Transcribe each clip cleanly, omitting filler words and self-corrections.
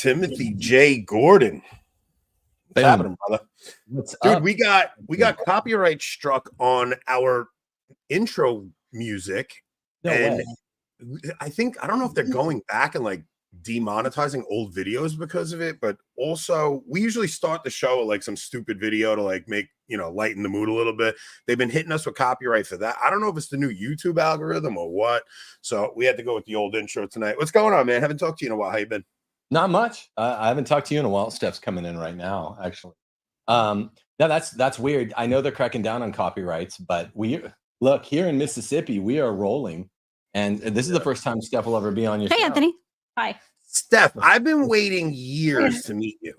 Timothy J. Gordon. What's happening, brother? Dude, we got copyright struck on our intro music. No way. I don't know if they're going back and like demonetizing old videos because of it, but also we usually start the show with like some stupid video to like make, lighten the mood a little bit. They've been hitting us with copyright for that. I don't know if it's the new YouTube algorithm or what. So we had to go with the old intro tonight. What's going on, man? Haven't talked to you in a while. How you been? Not much. I haven't talked to you in a while. Steph's coming in right now, actually. No, that's weird. I know they're cracking down on copyrights, but look here in Mississippi, we are rolling. And this is the first time Steph will ever be on your show. Hey, Anthony. Hi. Steph, I've been waiting years to meet you.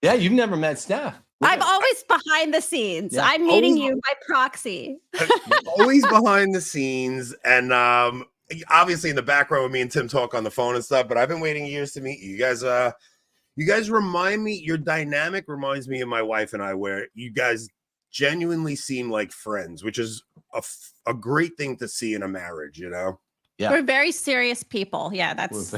Yeah, you've never met Steph. I'm always behind the scenes. Yeah. I'm meeting you by proxy. Always behind the scenes. And obviously in the background with me and Tim talk on the phone and stuff, but I've been waiting years to meet you. You guys remind me, your dynamic reminds me of my wife and I, where you guys genuinely seem like friends, which is a great thing to see in a marriage, Yeah. We're very serious people. Yeah, that's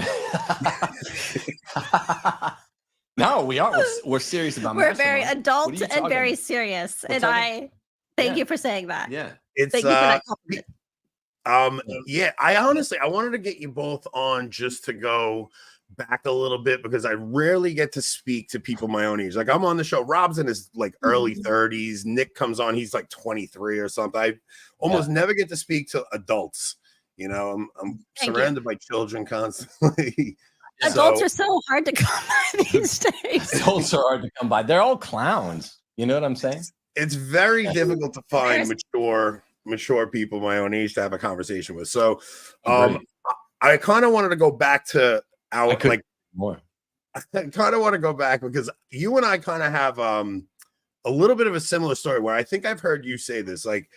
No, we are. We're serious about We're very adult and very serious. And I thank you for saying that. Yeah. It's thank you for that compliment. Yeah, I wanted to get you both on just to go back a little bit, because I rarely get to speak to people my own age. Like, I'm on the show, Rob's in his like early 30s, Nick comes on, he's like 23 or something. I almost never get to speak to adults. I'm surrounded by children constantly. Adults are so hard to come by these days. Adults are hard to come by. They're all clowns. You know what I'm saying? It's very difficult to find mature people my own age to have a conversation with. So I kind of wanted to go back to our more. I kind of want to go back because you and I kind of have a little bit of a similar story, where I think I've heard you say this. Like,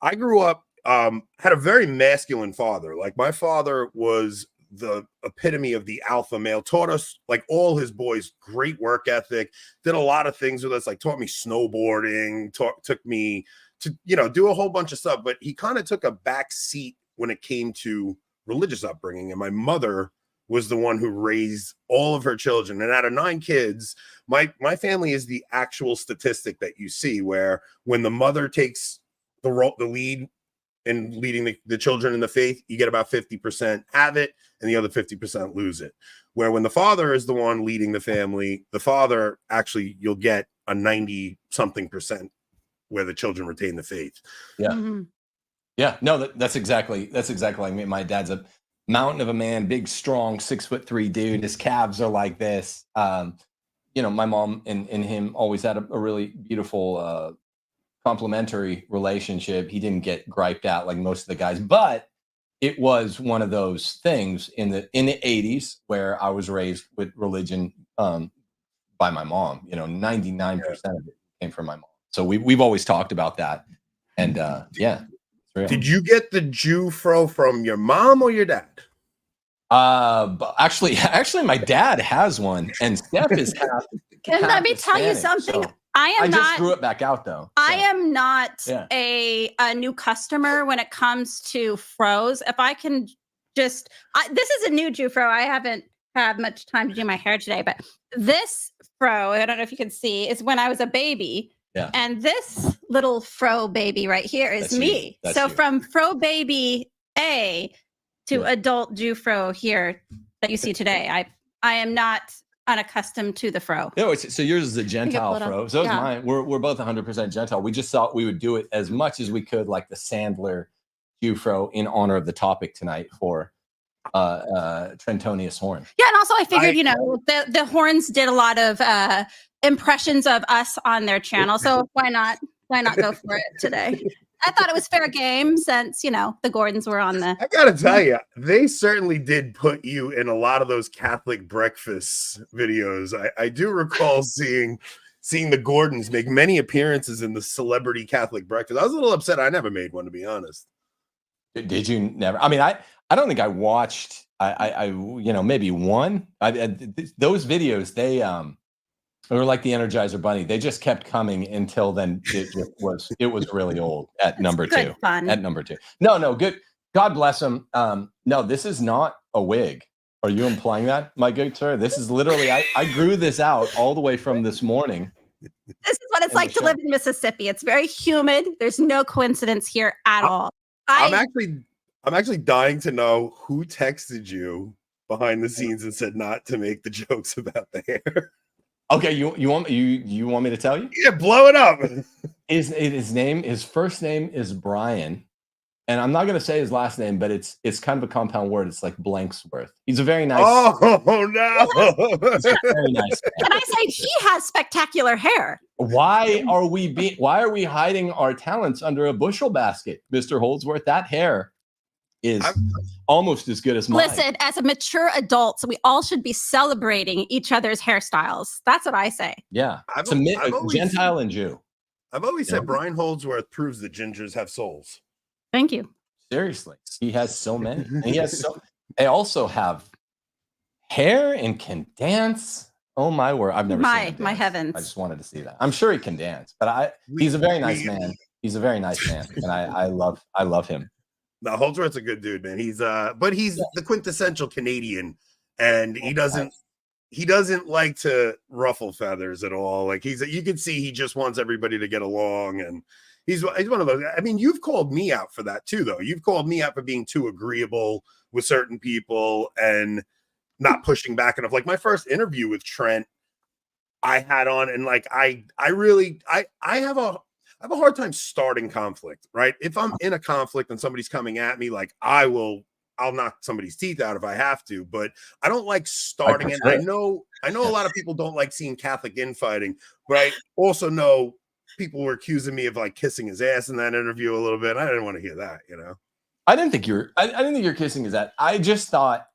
I grew up, had a very masculine father. Like, my father was the epitome of the alpha male, taught us, like all his boys, great work ethic, did a lot of things with us, like taught me snowboarding, took me to, do a whole bunch of stuff. But he kind of took a back seat when it came to religious upbringing. And my mother was the one who raised all of her children. And out of 9 kids, my family is the actual statistic that you see, where when the mother takes the lead in leading the children in the faith, you get about 50% have it, and the other 50% lose it. Where when the father is the one leading the family, the father actually, you'll get a 90-something% where the children retain the faith. Yeah. Mm-hmm. Yeah. No, that's exactly like me. My dad's a mountain of a man, big, strong, 6'3" dude. His calves are like this. My mom and him always had a really beautiful, complementary relationship. He didn't get griped at like most of the guys, but it was one of those things in the 80s where I was raised with religion by my mom. 99% of it came from my mom. So we've always talked about that. And did you get the Jew fro from your mom or your dad? But actually my dad has one, and Steph is half. And let me tell you something. So I just grew it back out though. So. I am not a new customer when it comes to fros. If I can this is a new Jew fro. I haven't had much time to do my hair today, but this fro, I don't know if you can see, is when I was a baby. Yeah. And this little fro baby right here is me. So from fro baby A to adult Jew fro here that you see today, I am not unaccustomed to the fro. No, so yours is a Gentile fro. So is mine. We're both 100% Gentile. We just thought we would do it as much as we could, like the Sandler Jew fro, in honor of the topic tonight for Trentonius horn. Yeah, and also I figured, the horns did a lot of impressions of us on their channel, so why not go for it today? I thought it was fair game since the Gordons were on the. I gotta tell you, they certainly did put you in a lot of those Catholic breakfast videos. I do recall seeing the Gordons make many appearances in the celebrity Catholic breakfast. I was a little upset I never made one, to be honest. Did you never? I mean, I don't think I watched. I maybe one. Those videos, they were like the Energizer Bunny. They just kept coming until then. It was really old at number 2. Fun. At number 2. No, good. God bless them. No, this is not a wig. Are you implying that, my good sir? This is literally, I grew this out all the way from this morning. This is what it's like to live in Mississippi. It's very humid. There's no coincidence here at all. I'm actually dying to know who texted you behind the scenes and said not to make the jokes about the hair. Okay, you want me to tell you? Yeah, blow it up. His first name is Brian, and I'm not going to say his last name, but it's kind of a compound word. It's like Blanksworth. He's a very nice. Oh no! Very nice man. Can I say he has spectacular hair? Why are we hiding our talents under a bushel basket, Mr. Holdsworth? That hair is almost as good as mine. Listen, as a mature adult, so we all should be celebrating each other's hairstyles. That's what I say. Yeah, Gentile and Jew. I've always said Brian Holdsworth proves that gingers have souls. Thank you. Seriously, he has so many. And he has they also have hair and can dance. Oh my word! I've never seen him dance. My heavens! I just wanted to see that. I'm sure he can dance, but he's a very nice man. He's a very nice man, and I love him. No, Holdsworth's a good dude, man. He's but he's the quintessential Canadian, and he doesn't like to ruffle feathers at all. Like you can see he just wants everybody to get along, and he's one of those. I mean, you've called me out for that too, though. You've called me out for being too agreeable with certain people and not pushing back enough. Like my first interview with Trent, I had on, and like I have a hard time starting conflict, right? If I'm in a conflict and somebody's coming at me, like I'll knock somebody's teeth out if I have to, but I don't like starting it. I know a lot of people don't like seeing Catholic infighting, but I also know people were accusing me of like kissing his ass in that interview a little bit. I didn't want to hear that, you know. I didn't think you're kissing his ass. I just thought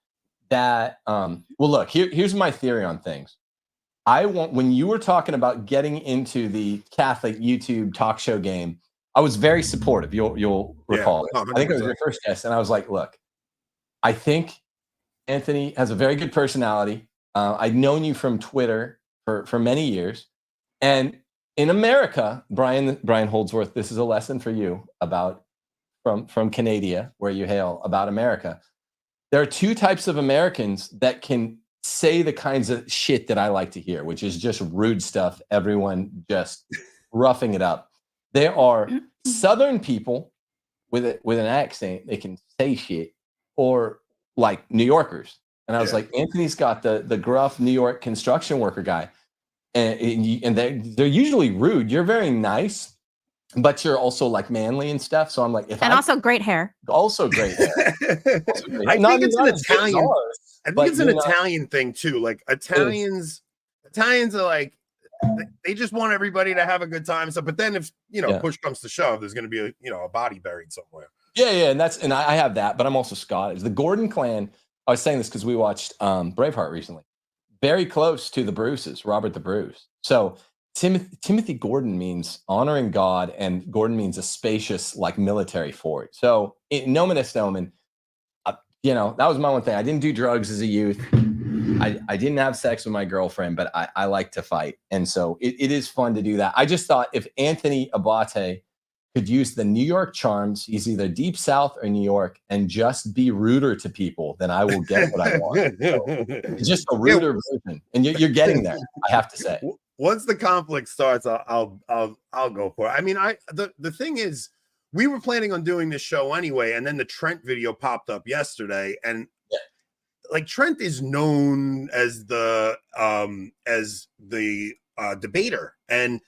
that well, look, here's my theory on things. When you were talking about getting into the Catholic YouTube talk show game, I was very supportive. You'll recall. Yeah, I think it was your first guest, and I was like, look, I think Anthony has a very good personality. I've known you from Twitter for many years, and in America, Brian Holdsworth, this is a lesson for you from Canada, where you hail, about America. There are two types of Americans that can say the kinds of shit that I like to hear, which is just rude stuff, everyone just roughing it up. There are Southern people with an accent, they can say shit, or like New Yorkers. And I was like, Anthony's got the gruff New York construction worker guy. And they're usually rude. You're very nice, but you're also like manly and stuff. So I'm like, Also great hair. Also great hair. I think it's an Italian. I think it's an Italian thing too. Like Italians are like, they just want everybody to have a good time. So, but then if push comes to shove, there's going to be a body buried somewhere. Yeah, and I have that, but I'm also Scottish. The Gordon clan. I was saying this because we watched Braveheart recently. Very close to the Bruces, Robert the Bruce. So Timothy Gordon means honoring God, and Gordon means a spacious, like, military fort. So nomen est omen, that was my one thing. I didn't do drugs as a youth. I didn't have sex with my girlfriend, but I like to fight. And so it is fun to do that. I just thought if Anthony Abate could use the New York charms, he's either deep South or New York, and just be ruder to people, then I will get what I want. So it's just a ruder version, and you're getting there, I have to say. Once the conflict starts, I'll go for it. I mean, the thing is, we were planning on doing this show anyway, and then the Trent video popped up yesterday, and like Trent is known as the debater, and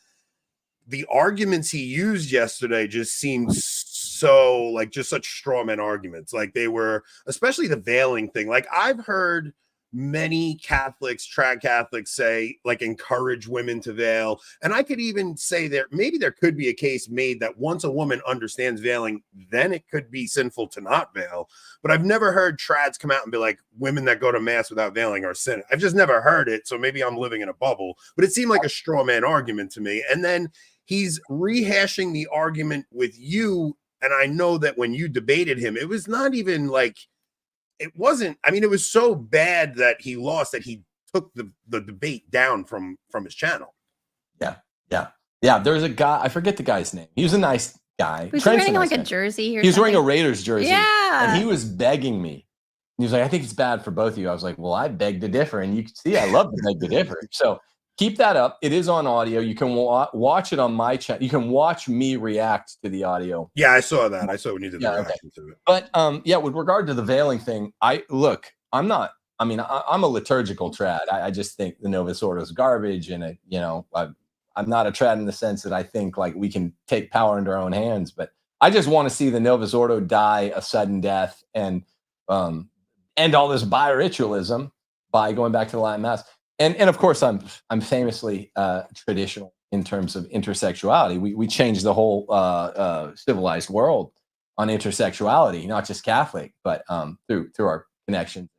the arguments he used yesterday just seemed so like just such straw man arguments. Like they were, especially the veiling thing. Like I've heard many Catholics, trad Catholics say, like, encourage women to veil. And I could even say maybe there could be a case made that once a woman understands veiling, then it could be sinful to not veil. But I've never heard trads come out and be like, women that go to mass without veiling are sin. I've just never heard it. So maybe I'm living in a bubble, but it seemed like a straw man argument to me. And then he's rehashing the argument with you. And I know that when you debated him, it was not even like, it wasn't, I mean, it was so bad that he lost that he took the debate down from his channel. Yeah. There's a guy, I forget the guy's name. He was a nice guy. Was he wearing like a jersey? He was wearing a Raiders jersey. Yeah. And he was begging me He was like, I think it's bad for both of you. I was like, well, I beg to differ. And you can see I love to beg to differ. So keep that up. It is on audio. You can watch it on my channel. You can watch me react to the audio. Yeah, I saw that. I saw when you did the reaction to it. But yeah, with regard to the veiling thing, I'm a liturgical trad. I just think the Novus Ordo is garbage. And, I'm not a trad in the sense that I think like we can take power into our own hands. But I just want to see the Novus Ordo die a sudden death and end all this bi-ritualism by going back to the Latin Mass. And of course, I'm famously traditional in terms of intersexuality. We changed the whole civilized world on intersexuality, not just Catholic, but through our connection,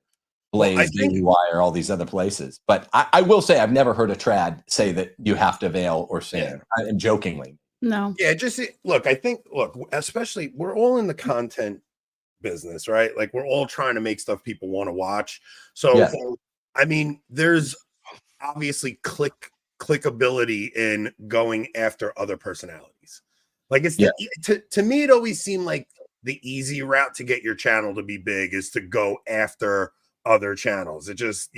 Blaze, Daily Wire, all these other places. But I will say I've never heard a trad say that you have to veil or sin, and jokingly. No. Yeah, especially we're all in the content business, right? Like we're all trying to make stuff people want to watch. So I mean, there's obviously clickability in going after other personalities. Like it's to me, it always seemed like the easy route to get your channel to be big is to go after other channels. It just,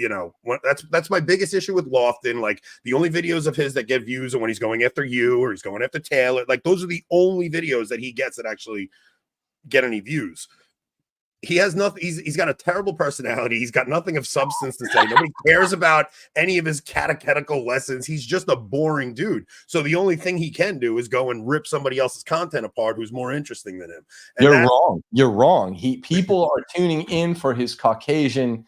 that's my biggest issue with Lofton. Like the only videos of his that get views are when he's going after you or he's going after Taylor. Like those are the only videos that he gets that actually get any views. He has nothing. He's got a terrible personality. He's got nothing of substance to say. Nobody cares about any of his catechetical lessons. He's just a boring dude. So the only thing he can do is go and rip somebody else's content apart who's more interesting than him. And You're wrong. People are tuning in for his Caucasian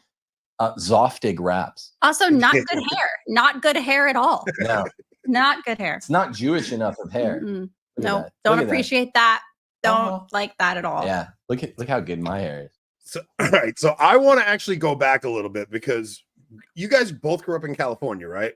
Zoftig raps. Also, not good hair. Not good hair at all. No. Not good hair. It's not Jewish enough of hair. No, don't appreciate that. Don't like that at all. Yeah. Look how good my hair is. So, all right. So I want to actually go back a little bit because you guys both grew up in California, right?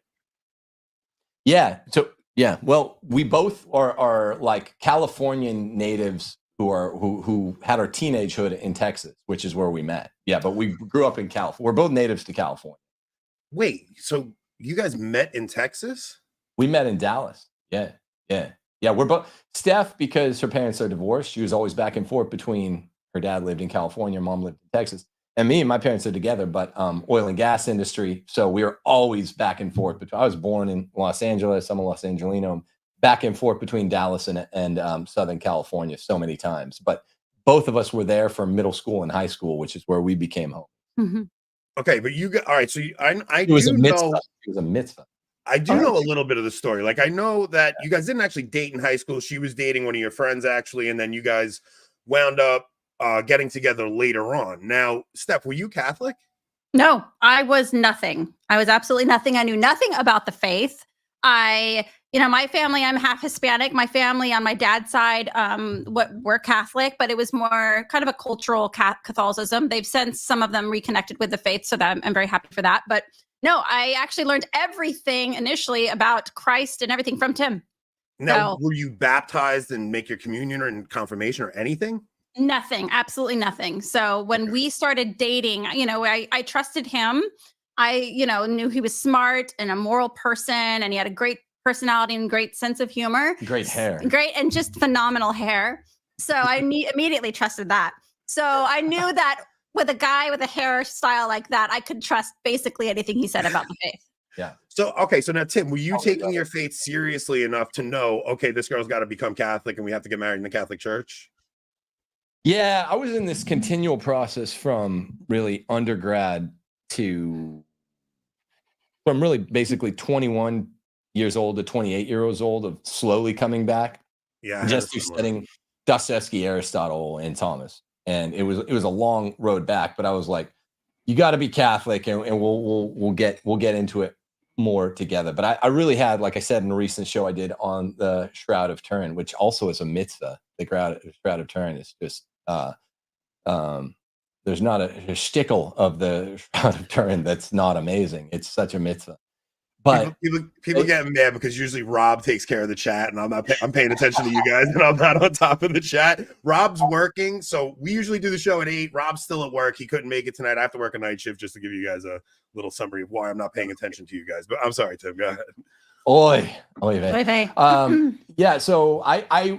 Yeah. So yeah. Well, we both are like Californian natives who had our teenagehood in Texas, which is where we met. Yeah, but we grew up in California. We're both natives to California. Wait, so you guys met in Texas? We met in Dallas. Yeah. We're both Steph, because her parents are divorced. She was always back and forth between her dad lived in California, mom lived in Texas, and me and my parents are together, but oil and gas industry. So we were always back and forth. I was born in Los Angeles. I'm a Los Angelino, back and forth between Dallas and Southern California so many times. But both of us were there for middle school and high school, which is where we became home. Mm-hmm. Okay, but you got all right. So it was a mitzvah. I do know a little bit of the story. Like I know that you guys didn't actually date in high school. She was dating one of your friends actually, and then you guys wound up getting together later on. Now, Steph, were you Catholic? No, I was nothing. I was absolutely nothing. I knew nothing about the faith. My family, I'm half Hispanic. My family on my dad's side, were Catholic, but it was more kind of a cultural Catholicism. They've since, some of them reconnected with the faith, so that I'm very happy for that. But no, I actually learned everything initially about Christ and everything from Tim. Now, were you baptized and make your communion or in confirmation or anything? Nothing, absolutely nothing. So when we started dating, I trusted him. I, knew he was smart and a moral person, and he had a great personality and great sense of humor. Great hair. Great, and just phenomenal hair. So I immediately trusted that. So I knew that with a guy with a hairstyle like that, I could trust basically anything he said about the faith. Yeah. So now, Tim, were you taking your faith seriously enough to know, okay, this girl's got to become Catholic and we have to get married in the Catholic Church? Yeah, I was in this continual process from really undergrad from really basically 21 years old to 28 years old of slowly coming back. Yeah. Just through studying Dostoevsky, Aristotle, and Thomas. And it was a long road back, but I was like, you got to be Catholic and we'll get into it more together. But I really had, like I said in a recent show I did on the Shroud of Turin, which also is a mitzvah. The Shroud of Turin is just there's not a shtickle of the Shroud of Turin that's not amazing. It's such a mitzvah. But people get mad because usually Rob takes care of the chat, and I'm paying attention to you guys, and I'm not on top of the chat. Rob's working, so we usually do the show at 8. Rob's still at work. He couldn't make it tonight. I have to work a night shift just to give you guys a little summary of why I'm not paying attention to you guys. But I'm sorry, Tim. Go ahead. Oy vey. Oy vey. Yeah, so I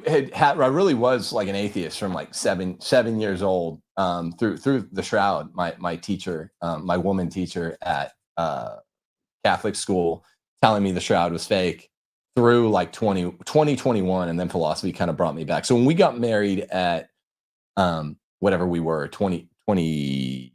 really was like an atheist from like seven years old through the shroud. My teacher, my woman teacher at Catholic school, telling me the shroud was fake through like 2021, and then philosophy kind of brought me back. So when we got married at whatever we were, 23,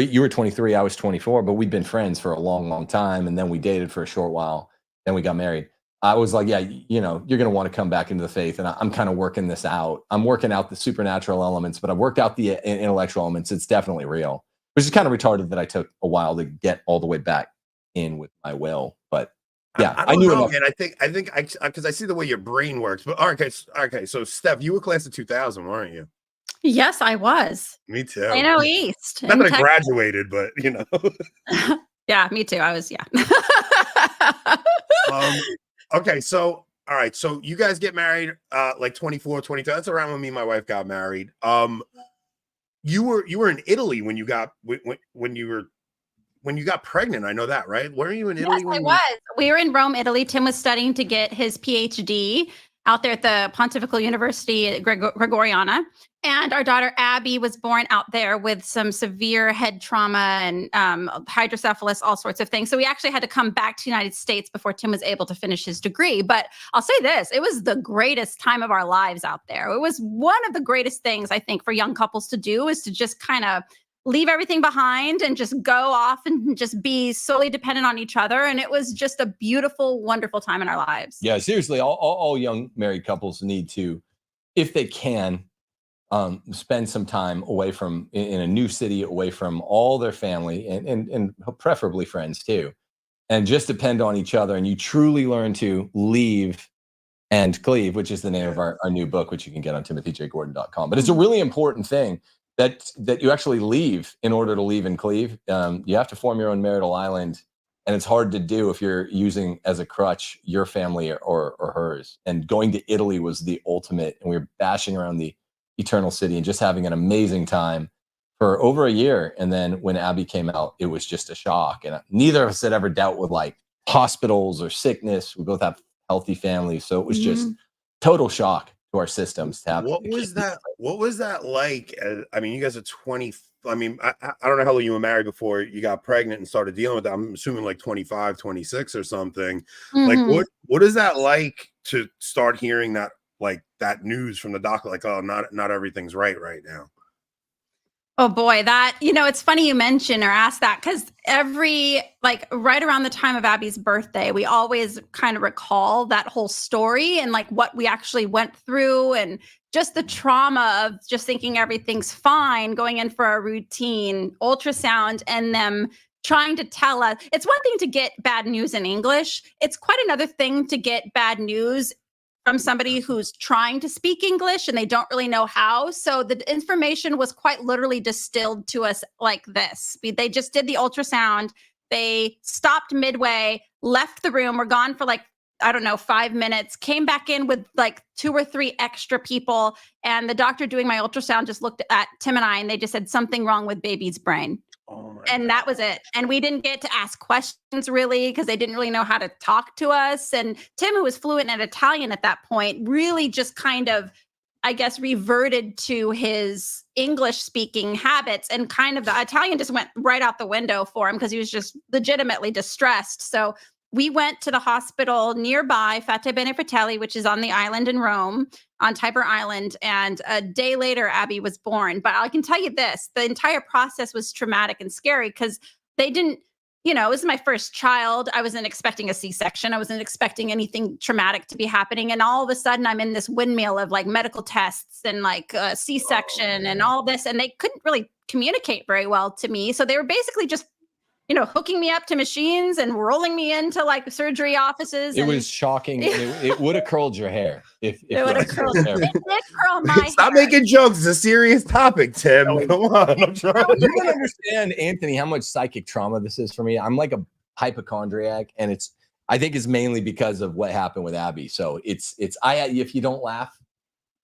you were 23, I was 24, but we'd been friends for a long time, and then we dated for a short while, then we got married. I was like, yeah, you know, you're going to want to come back into the faith, and I'm kind of working this out. I'm working out the supernatural elements, but I've worked out the intellectual elements. It's definitely real, which is kind of retarded that I took a while to get all the way back in with my will. But yeah, I knew know, enough. man. I think because I see the way your brain works. But okay. So Steph, you were class of 2000, weren't you? Yes, I was. Me too. Plano East. Not that I graduated, but you know. Yeah, me too. I was, yeah. Okay, so all right, so you guys get married like 24, 22. That's around when me and my wife got married. You were in Italy when you got when you got pregnant. I know that, right? Were you in Italy? Yes, I was. We were in Rome, Italy. Tim was studying to get his PhD out there at the Pontifical University at Gregoriana. And our daughter Abby was born out there with some severe head trauma and hydrocephalus, all sorts of things. So we actually had to come back to the United States before Tim was able to finish his degree. But I'll say this, it was the greatest time of our lives out there. It was one of the greatest things, I think, for young couples to do, is to just kind of leave everything behind and just go off and just be solely dependent on each other. And it was just a beautiful, wonderful time in our lives. Yeah, seriously, all young married couples need to, if they can, spend some time away from in a new city, away from all their family and preferably friends too, and just depend on each other. And you truly learn to leave and cleave, which is the name of our new book, which you can get on timothyjgordon.com. But it's a really important thing that you actually leave in order to leave and cleave. You have to form your own marital island, and it's hard to do if you're using as a crutch your family or hers. And going to Italy was the ultimate, and we were bashing around the Eternal City and just having an amazing time for over a year. And then when Abby came out, it was just a shock. And neither of us had ever dealt with like hospitals or sickness. We both have healthy families, so it was just total shock to our systems to have. What was that like? I mean, you guys are 20. I mean, I don't know how long you were married before you got pregnant and started dealing with that. I'm assuming like 25, 26 or something. Like what is that like to start hearing that, like that news from the doctor, like, oh, not everything's right now? Oh boy, that, you know, it's funny you mention or ask that, because right around the time of Abby's birthday, we always kind of recall that whole story and like what we actually went through, and just the trauma of just thinking everything's fine, going in for a routine ultrasound and them trying to tell us. It's one thing to get bad news in English. It's quite another thing to get bad news from somebody who's trying to speak English and they don't really know how. So the information was quite literally distilled to us like this. They just did the ultrasound. They stopped midway, left the room, were gone for like, I don't know, 5 minutes, came back in with like 2 or 3 extra people. And the doctor doing my ultrasound just looked at Tim and I, and they just said something wrong with baby's brain. And that was it. And we didn't get to ask questions really, because they didn't really know how to talk to us. And Tim, who was fluent in Italian at that point, really just kind of, I guess, reverted to his English speaking habits, and kind of the Italian just went right out the window for him because he was just legitimately distressed. So we went to the hospital nearby, Fate Bene Fratelli, which is on the island in Rome, on Tiber Island. And a day later, Abby was born. But I can tell you this, the entire process was traumatic and scary because they didn't, you know, it was my first child. I wasn't expecting a C-section. I wasn't expecting anything traumatic to be happening. And all of a sudden, I'm in this windmill of like medical tests and like a C-section and all this. And they couldn't really communicate very well to me. So they were basically just, you know, hooking me up to machines and rolling me into like surgery offices. It was shocking. It would have curled your hair. If it would have curled it. It did curl my hair. Stop making jokes. It's a serious topic, Tim. Come on. I'm trying. You don't understand, Anthony, how much psychic trauma this is for me. I'm like a hypochondriac, and I think it's mainly because of what happened with Abby. So if you don't laugh,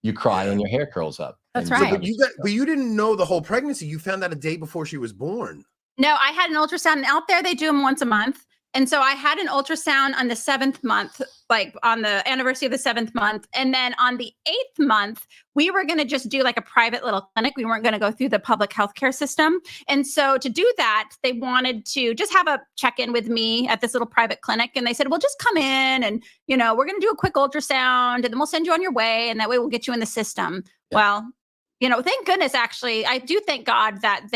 you cry and your hair curls up. That's right. But you didn't know the whole pregnancy. You found out a day before she was born. No, I had an ultrasound, and out there they do them once a month. And so I had an ultrasound on the 7th month, like on the anniversary of the 7th month. And then on the 8th month, we were going to just do like a private little clinic. We weren't going to go through the public healthcare system. And so to do that, they wanted to just have a check-in with me at this little private clinic. And they said, well, just come in and, we're going to do a quick ultrasound and then we'll send you on your way. And that way we'll get you in the system. Yeah. Well, thank goodness, actually, I do thank God that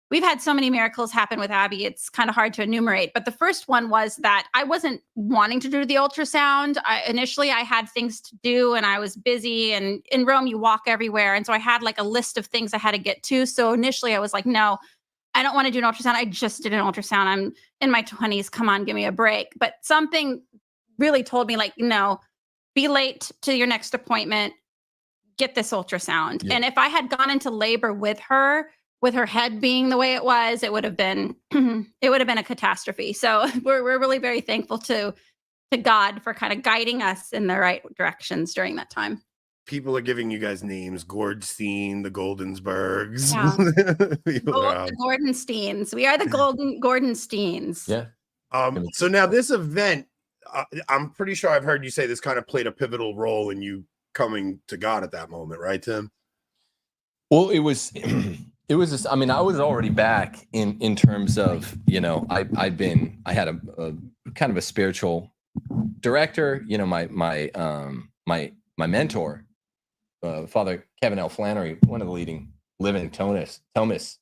we've had so many miracles happen with Abby. It's kind of hard to enumerate. But the first one was that I wasn't wanting to do the ultrasound. Initially, I had things to do and I was busy. And in Rome, you walk everywhere. And so I had like a list of things I had to get to. So initially, I was like, no, I don't want to do an ultrasound. I just did an ultrasound. I'm in my 20s. Come on, give me a break. But something really told me, like, no, be late to your next appointment. Get this ultrasound. Yeah. And if I had gone into labor with her head being the way it was, it would have been a catastrophe. So we're really very thankful to God for kind of guiding us in the right directions during that time. People are giving you guys names: Gordstein, the Goldensbergs. Yeah. The Gordensteins. We are the Gordensteins. Yeah. So now this event, I'm pretty sure I've heard you say this kind of played a pivotal role in you coming to God at that moment, right, Tim? Well, it was just, I was already back in terms of, I had a kind of a spiritual director, my mentor, Father Kevin L. Flannery, one of the leading living Thomists,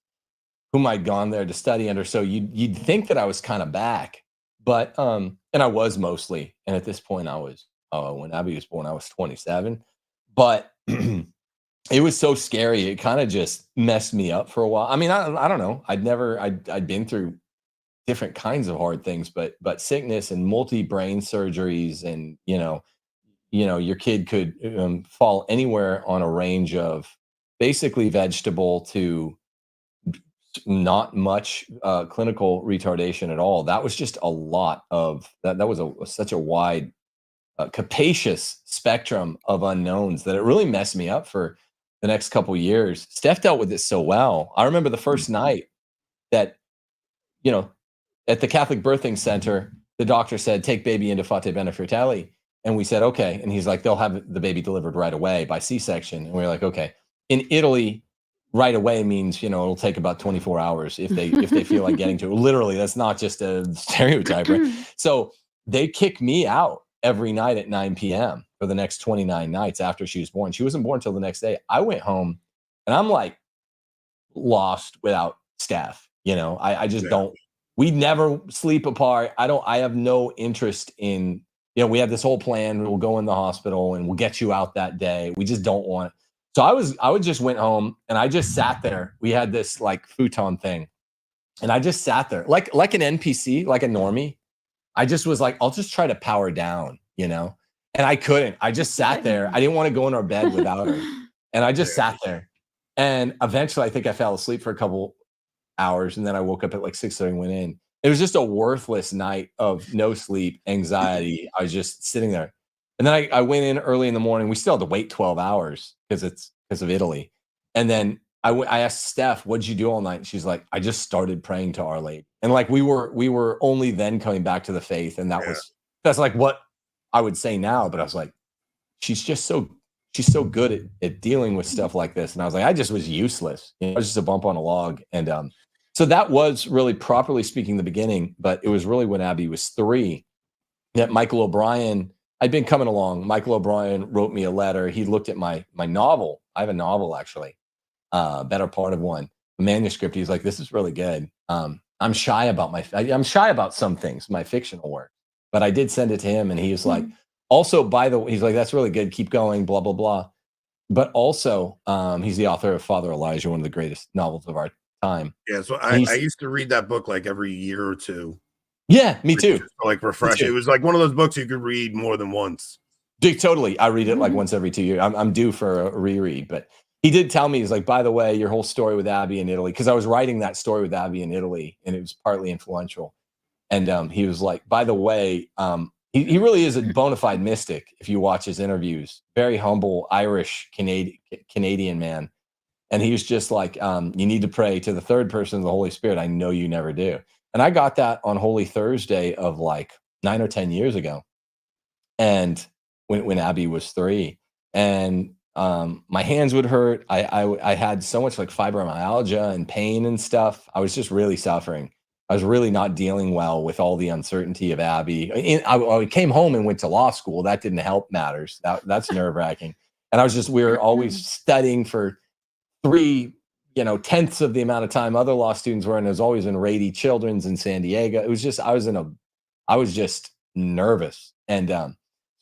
whom I'd gone there to study under. So you'd think that I was kind of back, but, and I was mostly, and at this point I was, when Abby was born, I was 27, but it was so scary. It kind of just messed me up for a while. I don't know. I'd been through different kinds of hard things, but sickness and multi-brain surgeries, and, your kid could fall anywhere on a range of basically vegetable to not much clinical retardation at all. That was just a lot of that. That was such a wide, capacious spectrum of unknowns that it really messed me up for the next couple of years. Steph dealt with it so well. I remember the first night that, at the Catholic Birthing Center, the doctor said, take baby into Fate Bene Fratelli. And we said, okay. And he's like, they'll have the baby delivered right away by C-section. And we were like, okay. In Italy, right away means, it'll take about 24 hours if they feel like getting to it. Literally, that's not just a stereotype, right? So they kick me out every night at 9 p.m. for the next 29 nights after she was born. She wasn't born until the next day. I went home and I'm like lost without Steph. I just don't, we never sleep apart. I have no interest in, we have this whole plan. We'll go in the hospital and we'll get you out that day. We just don't want it. So I just went home and I just sat there. We had this like futon thing and I just sat there like an NPC, like a normie. I just was like, I'll just try to power down, and I couldn't. I just sat there. I didn't want to go in our bed without her. And I just sat there. And eventually I think I fell asleep for a couple hours. And then I woke up at like 6:30 and went in. It was just a worthless night of no sleep, anxiety. I was just sitting there. And then I went in early in the morning. We still had to wait 12 hours because of Italy. And then I asked Steph, what'd you do all night? And she's like, I just started praying to Our Lady. And like, we were only then coming back to the faith. And that's like what I would say now. But I was like, she's so good at dealing with stuff like this. And I was like, I just was useless. I was just a bump on a log. And so that was really, properly speaking, the beginning. But it was really when Abby was 3 that Michael O'Brien, I'd been coming along. Michael O'Brien wrote me a letter. He looked at my novel. I have a novel, actually. Better part of one, a manuscript. He's like, this is really good. I'm shy about some things, my fictional work, but I did send it to him, and he was like, also, by the way, he's like, that's really good. Keep going, blah, blah, blah. But also, he's the author of Father Elijah, one of the greatest novels of our time. Yeah. So I used to read that book like every year or two. Yeah, me too. To, like refresh. It was like one of those books you could read more than once. Dude, totally. I read it like once every 2 years. I'm due for a reread, but he did tell me, he's like, by the way, your whole story with Abby in Italy, because I was writing that story with Abby in Italy, and it was partly influential. And he was like, by the way, he really is a bona fide mystic. If you watch his interviews, very humble Irish Canadian man. And he was just like, you need to pray to the third person of the Holy Spirit. I know you never do. And I got that on Holy Thursday of like 9 or 10 years ago. And when Abby was 3, and my hands would hurt. I had so much like fibromyalgia and pain and stuff. I was just really suffering. I was really not dealing well with all the uncertainty of Abby. I came home and went to law school. That didn't help matters. That's nerve wracking. And we were always studying for 3/10ths of the amount of time other law students were. And it was always in Rady Children's in San Diego. It was just, I was just nervous. And so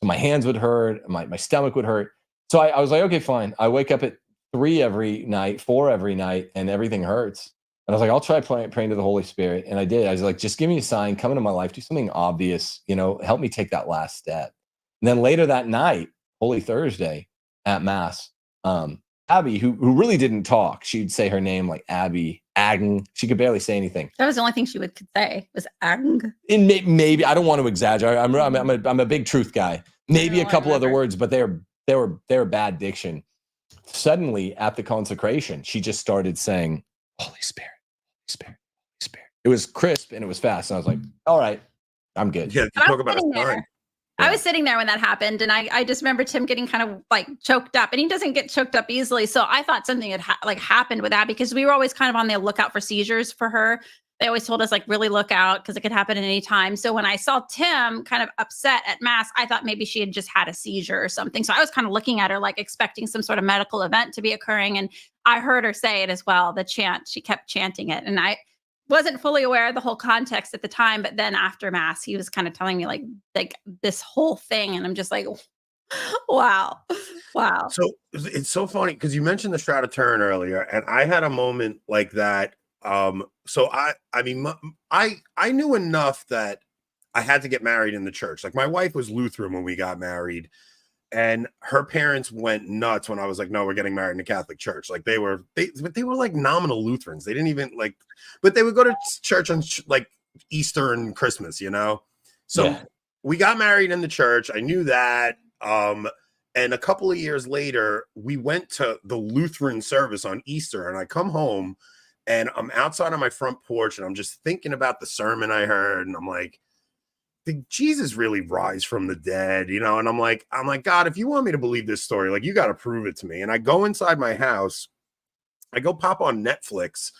my hands would hurt. My stomach would hurt. So I was like, okay, fine. I wake up at 3 every night, 4 every night, and everything hurts. And I was like, I'll try praying to the Holy Spirit. And I did. I was like, just give me a sign, come into my life, do something obvious, help me take that last step. And then later that night, Holy Thursday at Mass, Abby, who really didn't talk, she'd say her name like Abby, Agn. She could barely say anything. That was the only thing she could say was Agn. And maybe, I don't want to exaggerate. I'm a big truth guy. Maybe a couple other words, but they were bad diction. Suddenly at the consecration, she just started saying, Holy Spirit, Holy Spirit, Holy Spirit. It was crisp and it was fast. And I was like, all right, I'm good. Yeah, talk about a sign. I was sitting there when that happened, and I just remember Tim getting kind of like choked up, and he doesn't get choked up easily. So I thought something had happened with Abby, because we were always kind of on the lookout for seizures for her. They always told us like really look out because it could happen at any time. So when I saw Tim kind of upset at Mass, I thought maybe she had just had a seizure or something. So I was kind of looking at her like expecting some sort of medical event to be occurring. And I heard her say it as well, the chant. She kept chanting it. And I wasn't fully aware of the whole context at the time. But then after Mass, he was kind of telling me like this whole thing. And I'm just like, wow. So it's so funny because you mentioned the Shroud of Turin earlier. And I had a moment like that. So I mean, I knew enough that I had to get married in the church. Like my wife was Lutheran when we got married, and her parents went nuts when I was like, no, we're getting married in the Catholic church. Like they were like nominal Lutherans. They didn't even like, but they would go to church on like Easter and Christmas, So yeah. We got married in the church. I knew that. And a couple of years later, we went to the Lutheran service on Easter, and I come home and I'm outside on my front porch and I'm just thinking about the sermon I heard. And I'm like, did Jesus really rise from the dead? And I'm like, God, if you want me to believe this story, like you got to prove it to me. And I go inside my house, I go pop on Netflix.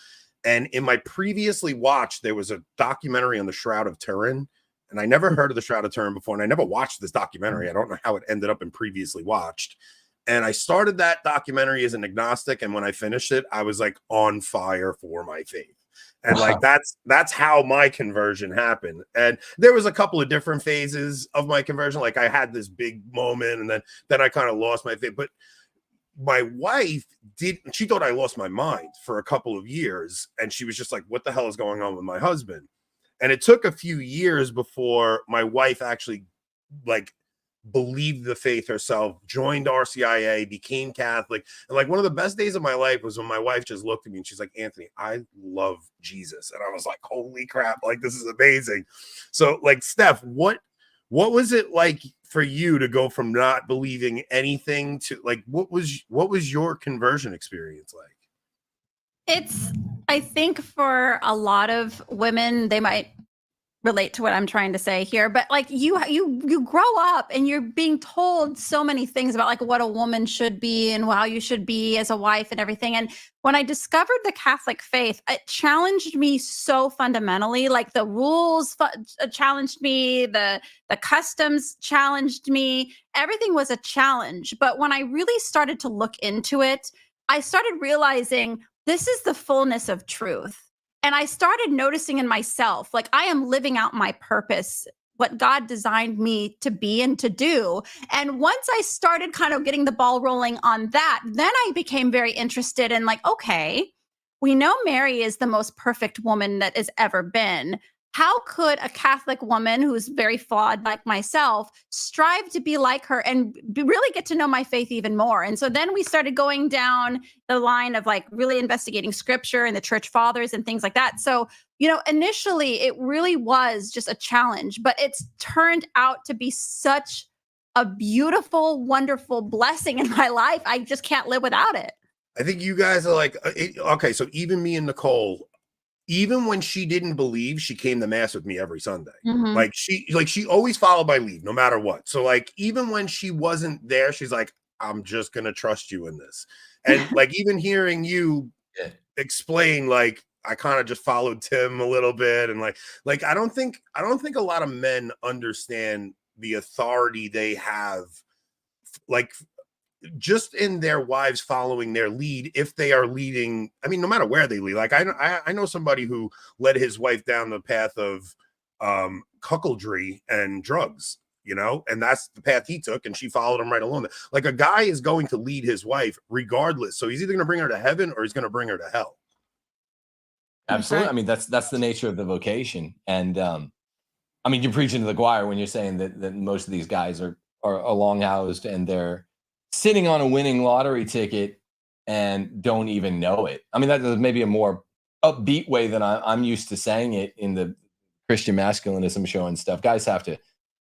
And in my previously watched, there was a documentary on the Shroud of Turin. And I never heard of the Shroud of Turin before. And I never watched this documentary. I don't know how it ended up in previously watched. And I started that documentary as an agnostic. And when I finished it, I was like on fire for my faith. And wow. Like, that's how my conversion happened. And there was a couple of different phases of my conversion. Like I had this big moment and then I kind of lost my faith. But my wife she thought I lost my mind for a couple of years. And she was just like, what the hell is going on with my husband? And it took a few years before my wife actually like believed the faith herself, joined RCIA, became Catholic. And like one of the best days of my life was when my wife just looked at me and she's like, Anthony, I love Jesus. And I was like, holy crap, like this is amazing. So like, Steph, what was it like for you to go from not believing anything to like, what was your conversion experience like? I think for a lot of women, they might relate to what I'm trying to say here, but like you grow up and you're being told so many things about like what a woman should be and how you should be as a wife and everything. And when I discovered the Catholic faith, it challenged me so fundamentally. Like the rules challenged me, the customs challenged me. Everything was a challenge. But when I really started to look into it, I started realizing this is the fullness of truth. And I started noticing in myself, like I am living out my purpose, what God designed me to be and to do. And once I started kind of getting the ball rolling on that, then I became very interested in like, okay, we know Mary is the most perfect woman that has ever been. How could a Catholic woman who's very flawed like myself strive to be like her and really get to know my faith even more? And so then we started going down the line of like really investigating scripture and the church fathers and things like that. So, initially it really was just a challenge, but it's turned out to be such a beautiful, wonderful blessing in my life. I just can't live without it. I think you guys are like, okay, so even me and Nicole, even when she didn't believe, she came to mass with me every Sunday. Mhm. Like she always followed my lead, no matter what. So like, even when she wasn't there, she's like, I'm just going to trust you in this. And like, even hearing you explain, like, I kind of just followed Tim a little bit. And like, I don't think a lot of men understand the authority they have, like, just in their wives following their lead, if they are leading. I mean, no matter where they lead. Like, I know somebody who led his wife down the path of cuckoldry and drugs, you know, and that's the path he took, and she followed him right along. Like, a guy is going to lead his wife regardless. So he's either going to bring her to heaven or he's going to bring her to hell. Absolutely. I mean, that's the nature of the vocation. And I mean, you're preaching to the choir when you're saying that most of these guys are long-housed and they're sitting on a winning lottery ticket and don't even know it. I mean, that is maybe a more upbeat way than I'm used to saying it in the Christian masculinism show and stuff. Guys have to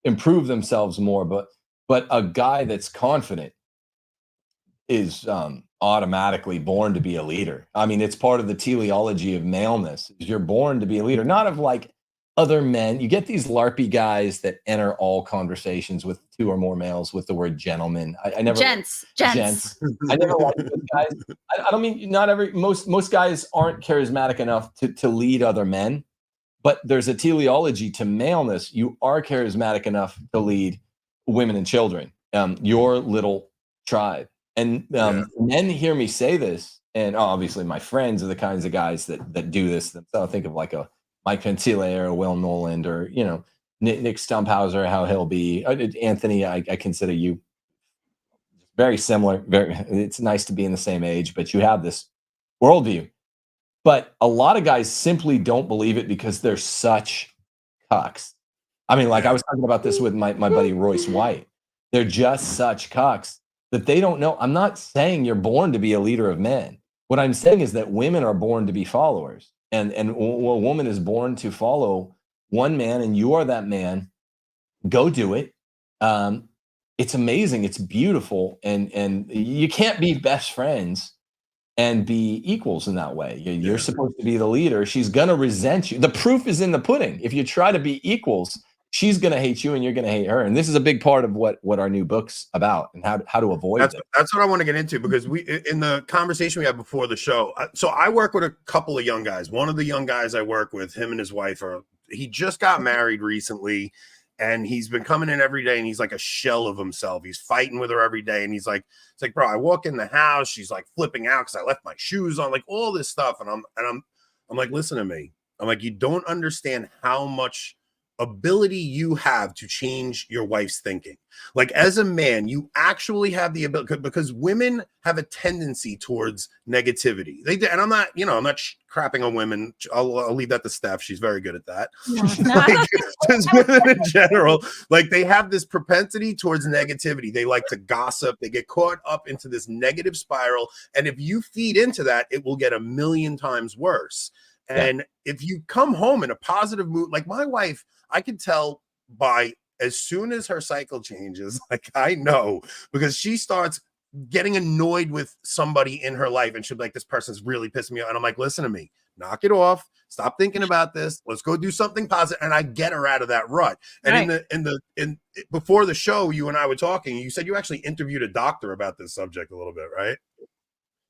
improve themselves more, but a guy that's confident is automatically born to be a leader. I mean, it's part of the teleology of maleness. You're born to be a leader, not of like other men. You get these LARPy guys that enter all conversations with two or more males with the word gentleman. I never gents. I never liked those guys. I don't mean most guys aren't charismatic enough to lead other men, but there's a teleology to maleness. You are charismatic enough to lead women and children, your little tribe. And men hear me say this, and obviously my friends are the kinds of guys that do this themselves. Think of like a Mike Pensile or Will Noland, or, you know, Nick Stumphauser, how he'll be. Anthony, I consider you very similar. It's nice to be in the same age, but you have this worldview. But a lot of guys simply don't believe it because they're such cucks. I mean, like I was talking about this with my buddy Royce White. They're just such cucks that they don't know. I'm not saying you're born to be a leader of men. What I'm saying is that women are born to be followers. And a woman is born to follow one man, and you are that man. Go do it. It's amazing. It's beautiful. And you can't be best friends and be equals in that way. You're supposed to be the leader. She's going to resent you. The proof is in the pudding. If you try to be equals, she's going to hate you and you're going to hate her. And this is a big part of what our new book's about, and how to avoid it. That's what I want to get into, because in the conversation we had before the show. So I work with a couple of young guys. One of the young guys I work with, him and his wife he just got married recently, and he's been coming in every day, and he's like a shell of himself. He's fighting with her every day. And it's like, bro, I walk in the house, she's like flipping out because I left my shoes on, like all this stuff. And I'm like, listen to me. I'm like, you don't understand how much ability you have to change your wife's thinking. Like, as a man, you actually have the ability, because women have a tendency towards negativity. And I'm not, I'm not crapping on women. I'll leave that to Steph. She's very good at that. Like, just women in general, like, they have this propensity towards negativity. They like to gossip. They get caught up into this negative spiral. And if you feed into that, it will get a million times worse. And if you come home in a positive mood, like my wife, I can tell by as soon as her cycle changes, like I know, because she starts getting annoyed with somebody in her life, and she'll be like, this person's really pissing me off. And I'm like, listen to me, knock it off. Stop thinking about this. Let's go do something positive. And I get her out of that rut. And before the show, you and I were talking, you said you actually interviewed a doctor about this subject a little bit, right?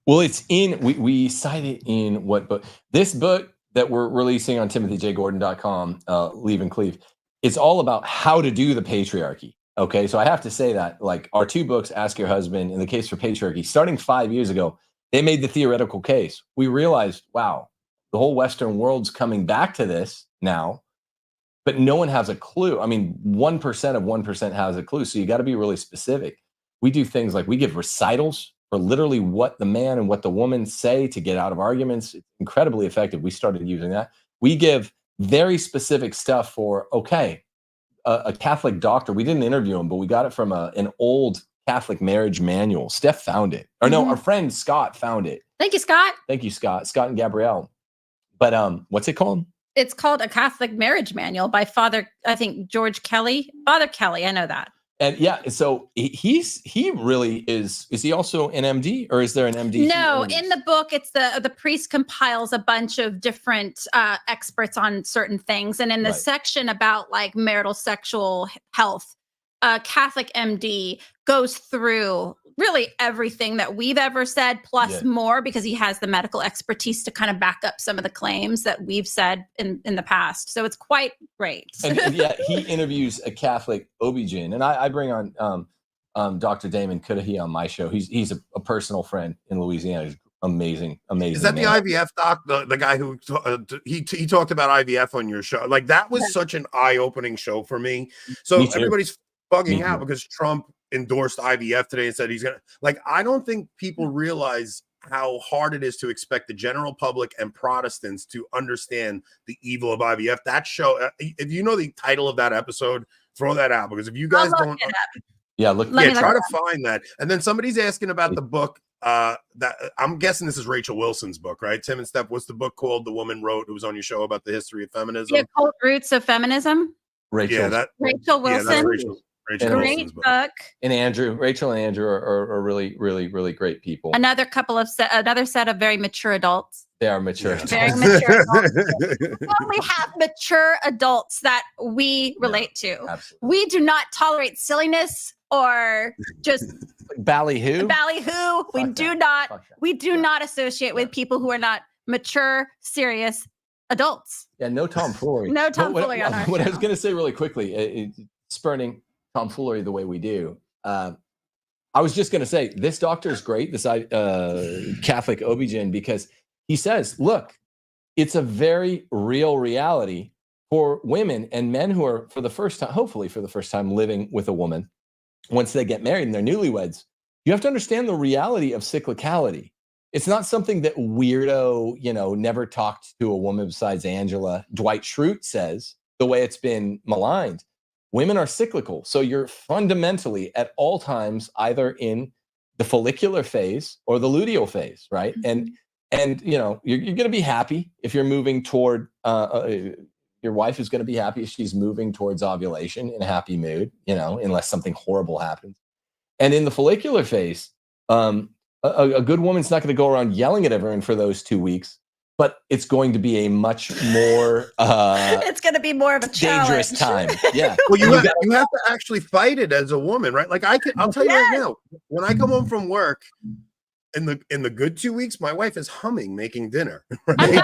Well, it's we cite it in what book? This book that we're releasing on timothyjgordon.com, Leave and Cleave, it's all about how to do the patriarchy. Okay, so I have to say that, like, our two books, Ask Your Husband and The Case for Patriarchy, starting 5 years ago, they made the theoretical case. We realized, wow, the whole Western world's coming back to this now, but no one has a clue. I mean, 1% of 1% has a clue, so you got to be really specific. We do things like we give recitals for literally what the man and what the woman say to get out of arguments. It's incredibly effective. We started using that. We give very specific stuff for, a Catholic doctor. We didn't interview him, but we got it from an old Catholic marriage manual. Steph found it. Or no, our friend Scott found it. Thank you, Scott. Thank you, Scott. Scott and Gabrielle. But what's it called? It's called A Catholic Marriage Manual by Father, I think, George Kelly. Father Kelly, I know that. And yeah, so he really is he also an MD, or is there an MD? No, in the book, it's the priest compiles a bunch of different experts on certain things. And in the section about like marital sexual health, Catholic MD goes through really everything that we've ever said, plus more, because he has the medical expertise to kind of back up some of the claims that we've said in the past. So it's quite great. and he interviews a Catholic OB-GYN, and I bring on Dr. Damon Cudahy on my show. He's a personal friend in Louisiana. He's amazing. Is that the IVF doc, the guy who he talked about IVF on your show? Like that was such an eye-opening show for me. So everybody's bugging out because Trump endorsed IVF today and said he's gonna, like, I don't think people realize how hard it is to expect the general public and Protestants to understand the evil of IVF. That show, if you know the title of that episode, throw that out, because if you guys don't, try to find that. And then somebody's asking about the book that I'm guessing this is Rachel Wilson's book, right? Tim and Steph, what's the book called? The woman wrote, who was on your show, about the history of feminism. Yeah, Cult Roots of Feminism. Rachel Wilson. Yeah, that's Rachel great book. And Rachel and Andrew are really, really, really great people. Another set of very mature adults. They are mature. Very mature adults. We have mature adults that we relate to. Absolutely. We do not tolerate silliness or just ballyhoo. We do not associate with people who are not mature, serious adults. Yeah, no tomfoolery. No tomfoolery on our show. What I was going to say really quickly, spurning tomfoolery the way we do. I was just going to say, this doctor is great, this Catholic OB-GYN, because he says, look, it's a very real reality for women and men who are, for the first time, hopefully for the first time, living with a woman. Once they get married and they're newlyweds, you have to understand the reality of cyclicality. It's not something that weirdo, never talked to a woman besides Angela, Dwight Schrute says, the way it's been maligned. Women are cyclical. So you're fundamentally at all times either in the follicular phase or the luteal phase, right? Mm-hmm. And you're going to be happy if you're moving toward, your wife is going to be happy if she's moving towards ovulation in a happy mood, unless something horrible happens. And in the follicular phase, a good woman's not going to go around yelling at everyone for those 2 weeks. But it's going to be a much more it's going to be more of a dangerous time. Yeah. Well, you have to actually fight it as a woman, right? Like I'll tell you right now, when I come home from work in the good 2 weeks, my wife is humming making dinner. Right?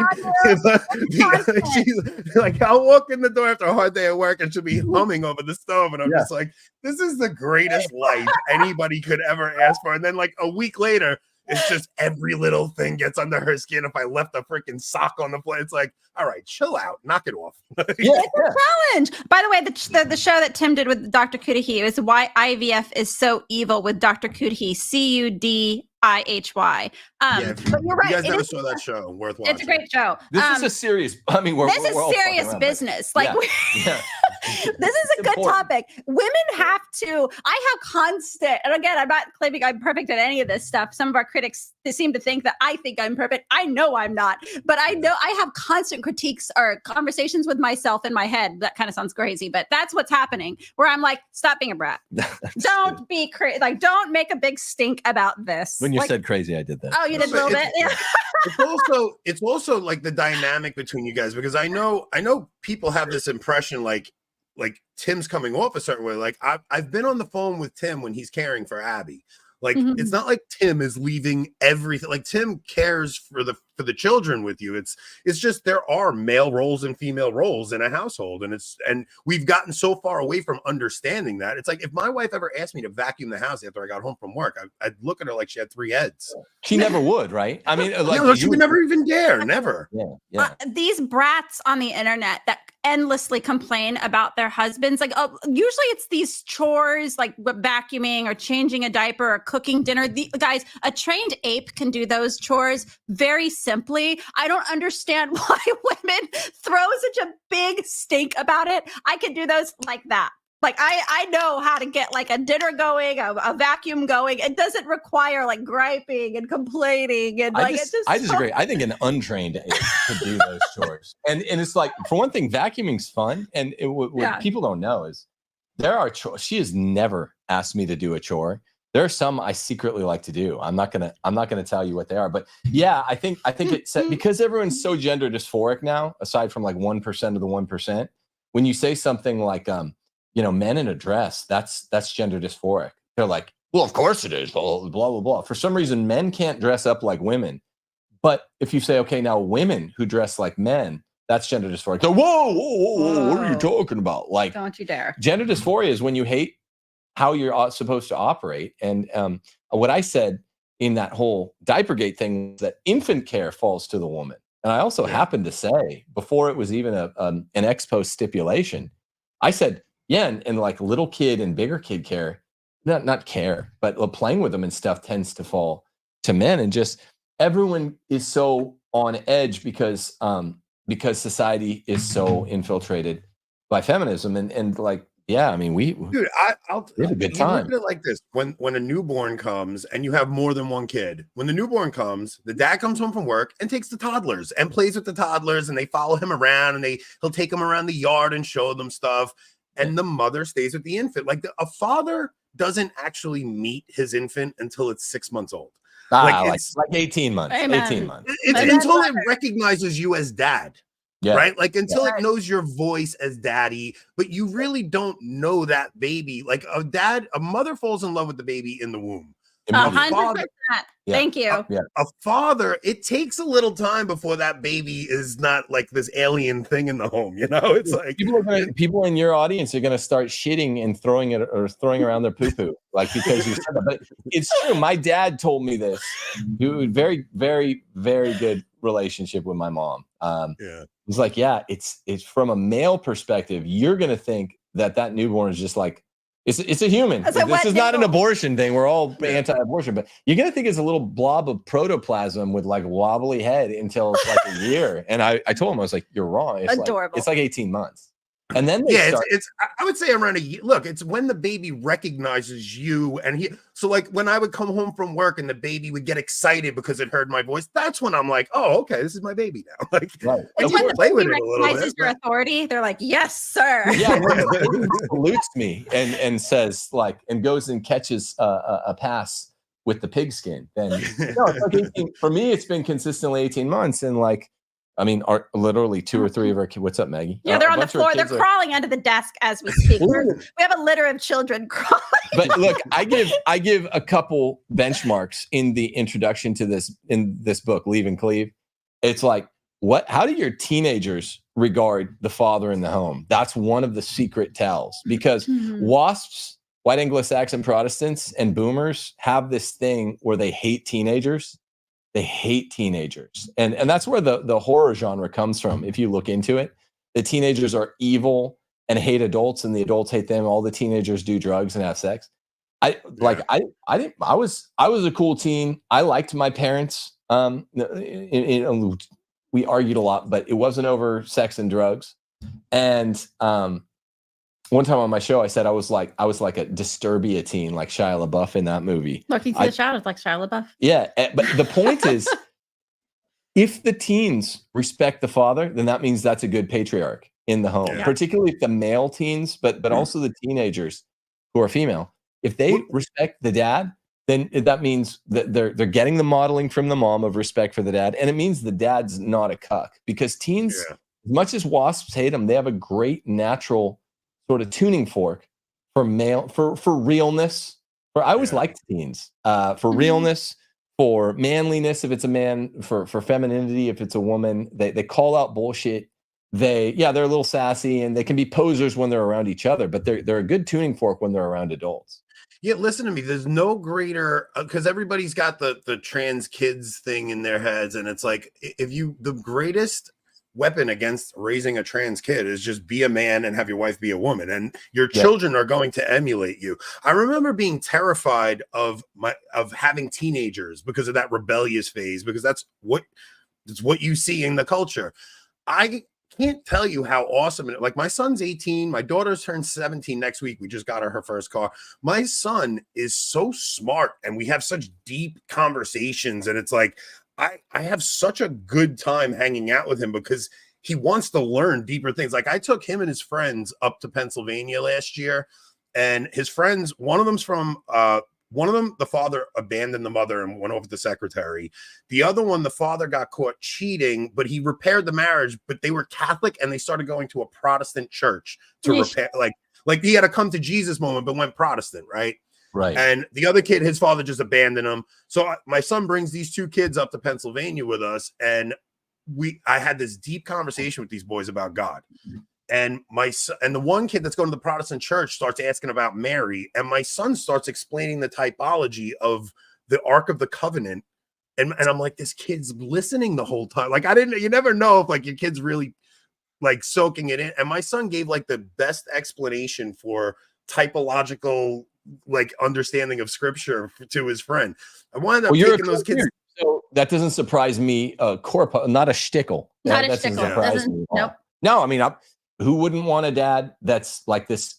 She's like, I'll walk in the door after a hard day at work and she'll be humming over the stove, and I'm just like, this is the greatest life anybody could ever ask for. And then like a week later, it's just every little thing gets under her skin. If I left a freaking sock on the plate, it's like, all right, chill out, knock it off. It's a challenge. By the way, the show that Tim did with Dr. Cudahy is Why IVF is So Evil with Dr. Cudahy, Cudihy. But you're right. You guys never saw that show. Worth watching. It's a great show. This is a serious. I mean, this is serious business. Like, this is a good topic. Women have to. I have constant, and again, I'm not claiming I'm perfect at any of this stuff. Some of our critics, they seem to think that I think I'm perfect. I know I'm not, but I know I have constant critiques or conversations with myself in my head. That kind of sounds crazy, but that's what's happening. Where I'm like, stop being a brat. Don't be crazy. Like, don't make a big stink about this. When you said crazy, I did that. Oh, you did a little bit. Yeah. It's also like the dynamic between you guys, because I know people have this impression like Tim's coming off a certain way. Like I've been on the phone with Tim when he's caring for Abby. Like it's not like Tim is leaving everything. Like Tim cares for the children with you. It's just there are male roles and female roles in a household, and we've gotten so far away from understanding that. It's like if my wife ever asked me to vacuum the house after I got home from work, I'd look at her like she had 3 heads. She never would, right? I mean, like no, she would never even dare. Never. Yeah. These brats on the internet that endlessly complain about their husbands, like usually it's these chores like vacuuming or changing a diaper or cooking dinner. Guys, a trained ape can do those chores very simply. I don't understand why women throw such a big stink about it. I can do those like that. Like I know how to get like a dinner going, a vacuum going. It doesn't require like griping and complaining and I disagree. I think an untrained ape could do those chores. And it's like, for one thing, vacuuming's fun. And what people don't know is there are chores. She has never asked me to do a chore. There are some I secretly like to do. I'm not gonna tell you what they are, but yeah, I think it's because everyone's so gender dysphoric now, aside from like 1% of the 1%, when you say something like men in a dress, that's gender dysphoric. They're like, well, of course it is, blah, blah, blah, blah. For some reason, men can't dress up like women. But if you say, okay, now women who dress like men, that's gender dysphoria. So, whoa, what are you talking about? Like, don't you dare. Gender dysphoria is when you hate how you're supposed to operate. And what I said in that whole Diapergate thing is that infant care falls to the woman. And I also happened to say, before it was even an ex post stipulation, I said, yeah, and like little kid and bigger kid care, not care, but playing with them and stuff tends to fall to men. And just everyone is so on edge because society is so infiltrated by feminism and like, yeah, I mean, we have a good time. Look at it like this: when a newborn comes and you have more than one kid, when the newborn comes, the dad comes home from work and takes the toddlers and plays with the toddlers, and they follow him around, and he'll take them around the yard and show them stuff, and the mother stays with the infant. Like a father doesn't actually meet his infant until it's 6 months old. It's like 18 months. Amen. 18 months. It's until it recognizes you as dad. Yeah. Right? Like until it knows your voice as daddy, but you really don't know that baby. Like a mother falls in love with the baby in the womb. 100%. Thank you. A father, it takes a little time before that baby is not like this alien thing in the home. It's like people in your audience are going to start shitting and throwing around their poo poo, like because you said that. But it's true. My dad told me this. Very, very, very good relationship with my mom. He's like, yeah, it's from a male perspective, you're going to think that newborn is just like, it's a human. Like, this is not an abortion thing. We're all anti-abortion, but you're going to think it's a little blob of protoplasm with like wobbly head until it's like a year. And I told him, I was like, you're wrong. It's adorable. It's like 18 months. And then I would say around a year. Look, it's when the baby recognizes you, and so like when I would come home from work and the baby would get excited because it heard my voice. That's when I'm like, oh, okay, this is my baby now. Like, right. And when the baby recognizes your authority, they're like, yes, sir. Yeah, when he salutes me and says like, and goes and catches a pass with the pigskin. Then it's like 18, for me, it's been consistently 18 months, and like. I mean, literally 2 or 3 of our kids. What's up, Maggie? Yeah, they're on the floor. They're crawling under the desk as we speak. We have a litter of children crawling. But look, I give a couple benchmarks in the introduction to this book, Leave and Cleave. It's like, how do your teenagers regard the father in the home? That's one of the secret tells, because WASPs, white Anglo-Saxon Protestants, and boomers have this thing where they hate teenagers. They hate teenagers. And that's where the horror genre comes from. If you look into it, the teenagers are evil and hate adults, and the adults hate them. All the teenagers do drugs and have sex. I was a cool teen. I liked my parents. We argued a lot, but it wasn't over sex and drugs. And one time on my show, I said I was like a Disturbia teen, like Shia LaBeouf in that movie. Look, you see the shadows like Shia LaBeouf. Yeah, but the point is, if the teens respect the father, then that means that's a good patriarch in the home. Yeah. Particularly if the male teens, but also the teenagers who are female. If they respect the dad, then that means that they're getting the modeling from the mom of respect for the dad, and it means the dad's not a cuck. Because teens, as much as WASPs hate them, they have a great natural sort of tuning fork for realness. I always liked teens for realness, for manliness if it's a man, for femininity if it's a woman. They call out bullshit. They're a little sassy, and they can be posers when they're around each other, but they're a good tuning fork when they're around adults. Yeah, listen to me. There's no greater, because everybody's got the trans kids thing in their heads, and it's like the greatest weapon against raising a trans kid is just be a man and have your wife be a woman, and your children are going to emulate you. I remember being terrified of having teenagers because of that rebellious phase, because that's what you see in the culture. I can't tell you how awesome it. Like, my son's 18, my daughter's turned 17 next week. We just got her first car. My son is so smart, and we have such deep conversations, and it's like I have such a good time hanging out with him because he wants to learn deeper things. Like, I took him and his friends up to Pennsylvania last year and his friends, one of them, the father abandoned the mother and went over to the secretary. The other one, the father got caught cheating, but he repaired the marriage, but they were Catholic and they started going to a Protestant church to repair, like he had a come to Jesus moment, but went Protestant, right? Right. And the other kid, his father just abandoned him. So my son brings these two kids up to Pennsylvania with us, and I had this deep conversation with these boys about God. And the one kid that's going to the Protestant church starts asking about Mary, and my son starts explaining the typology of the Ark of the Covenant. And I'm like, this kid's listening the whole time. Like, you never know if like your kid's really like soaking it in. And my son gave like the best explanation for typological like understanding of scripture to his friend. I wound up taking those kids. So that doesn't surprise me. Not a shtickle. Not a that shtickle. Surprise me. Nope. No, I mean, who wouldn't want a dad that's like this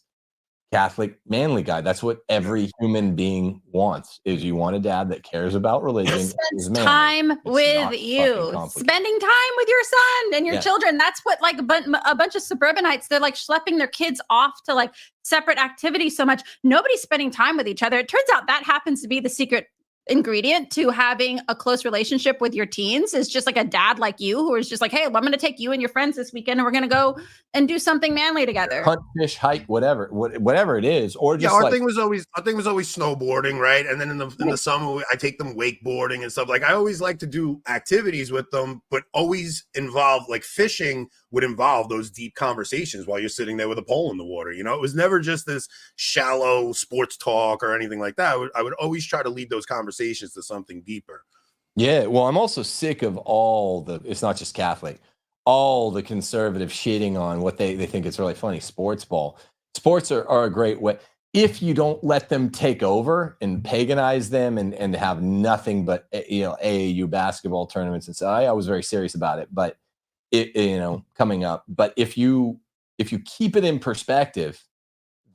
Catholic manly guy? That's what every human being wants. Is you want a dad that cares about religion, spends time with you, spending time with your son and your children. That's what like a bunch of suburbanites, they're like schlepping their kids off to like separate activities so much. Nobody's spending time with each other. It turns out that happens to be the secret ingredient to having a close relationship with your teens, is just like a dad like you who is just like, hey, I'm going to take you and your friends this weekend and we're going to go and do something manly together. Hunt, fish, hike, whatever it is. Or just our thing was always snowboarding, right? And then in the summer I take them wakeboarding and stuff. Like I always like to do activities with them, but always involve like fishing would involve those deep conversations while you're sitting there with a pole in the water. You know, it was never just this shallow sports talk or anything like that. I would always try to lead those conversations to something deeper. Yeah. Well, I'm also sick of it's not just Catholic, all the conservative shitting on what they think is really funny. Sports ball. Sports are a great way. If you don't let them take over and paganize them and have nothing but, AAU basketball tournaments. And so I was very serious about it, but coming up. But if you keep it in perspective,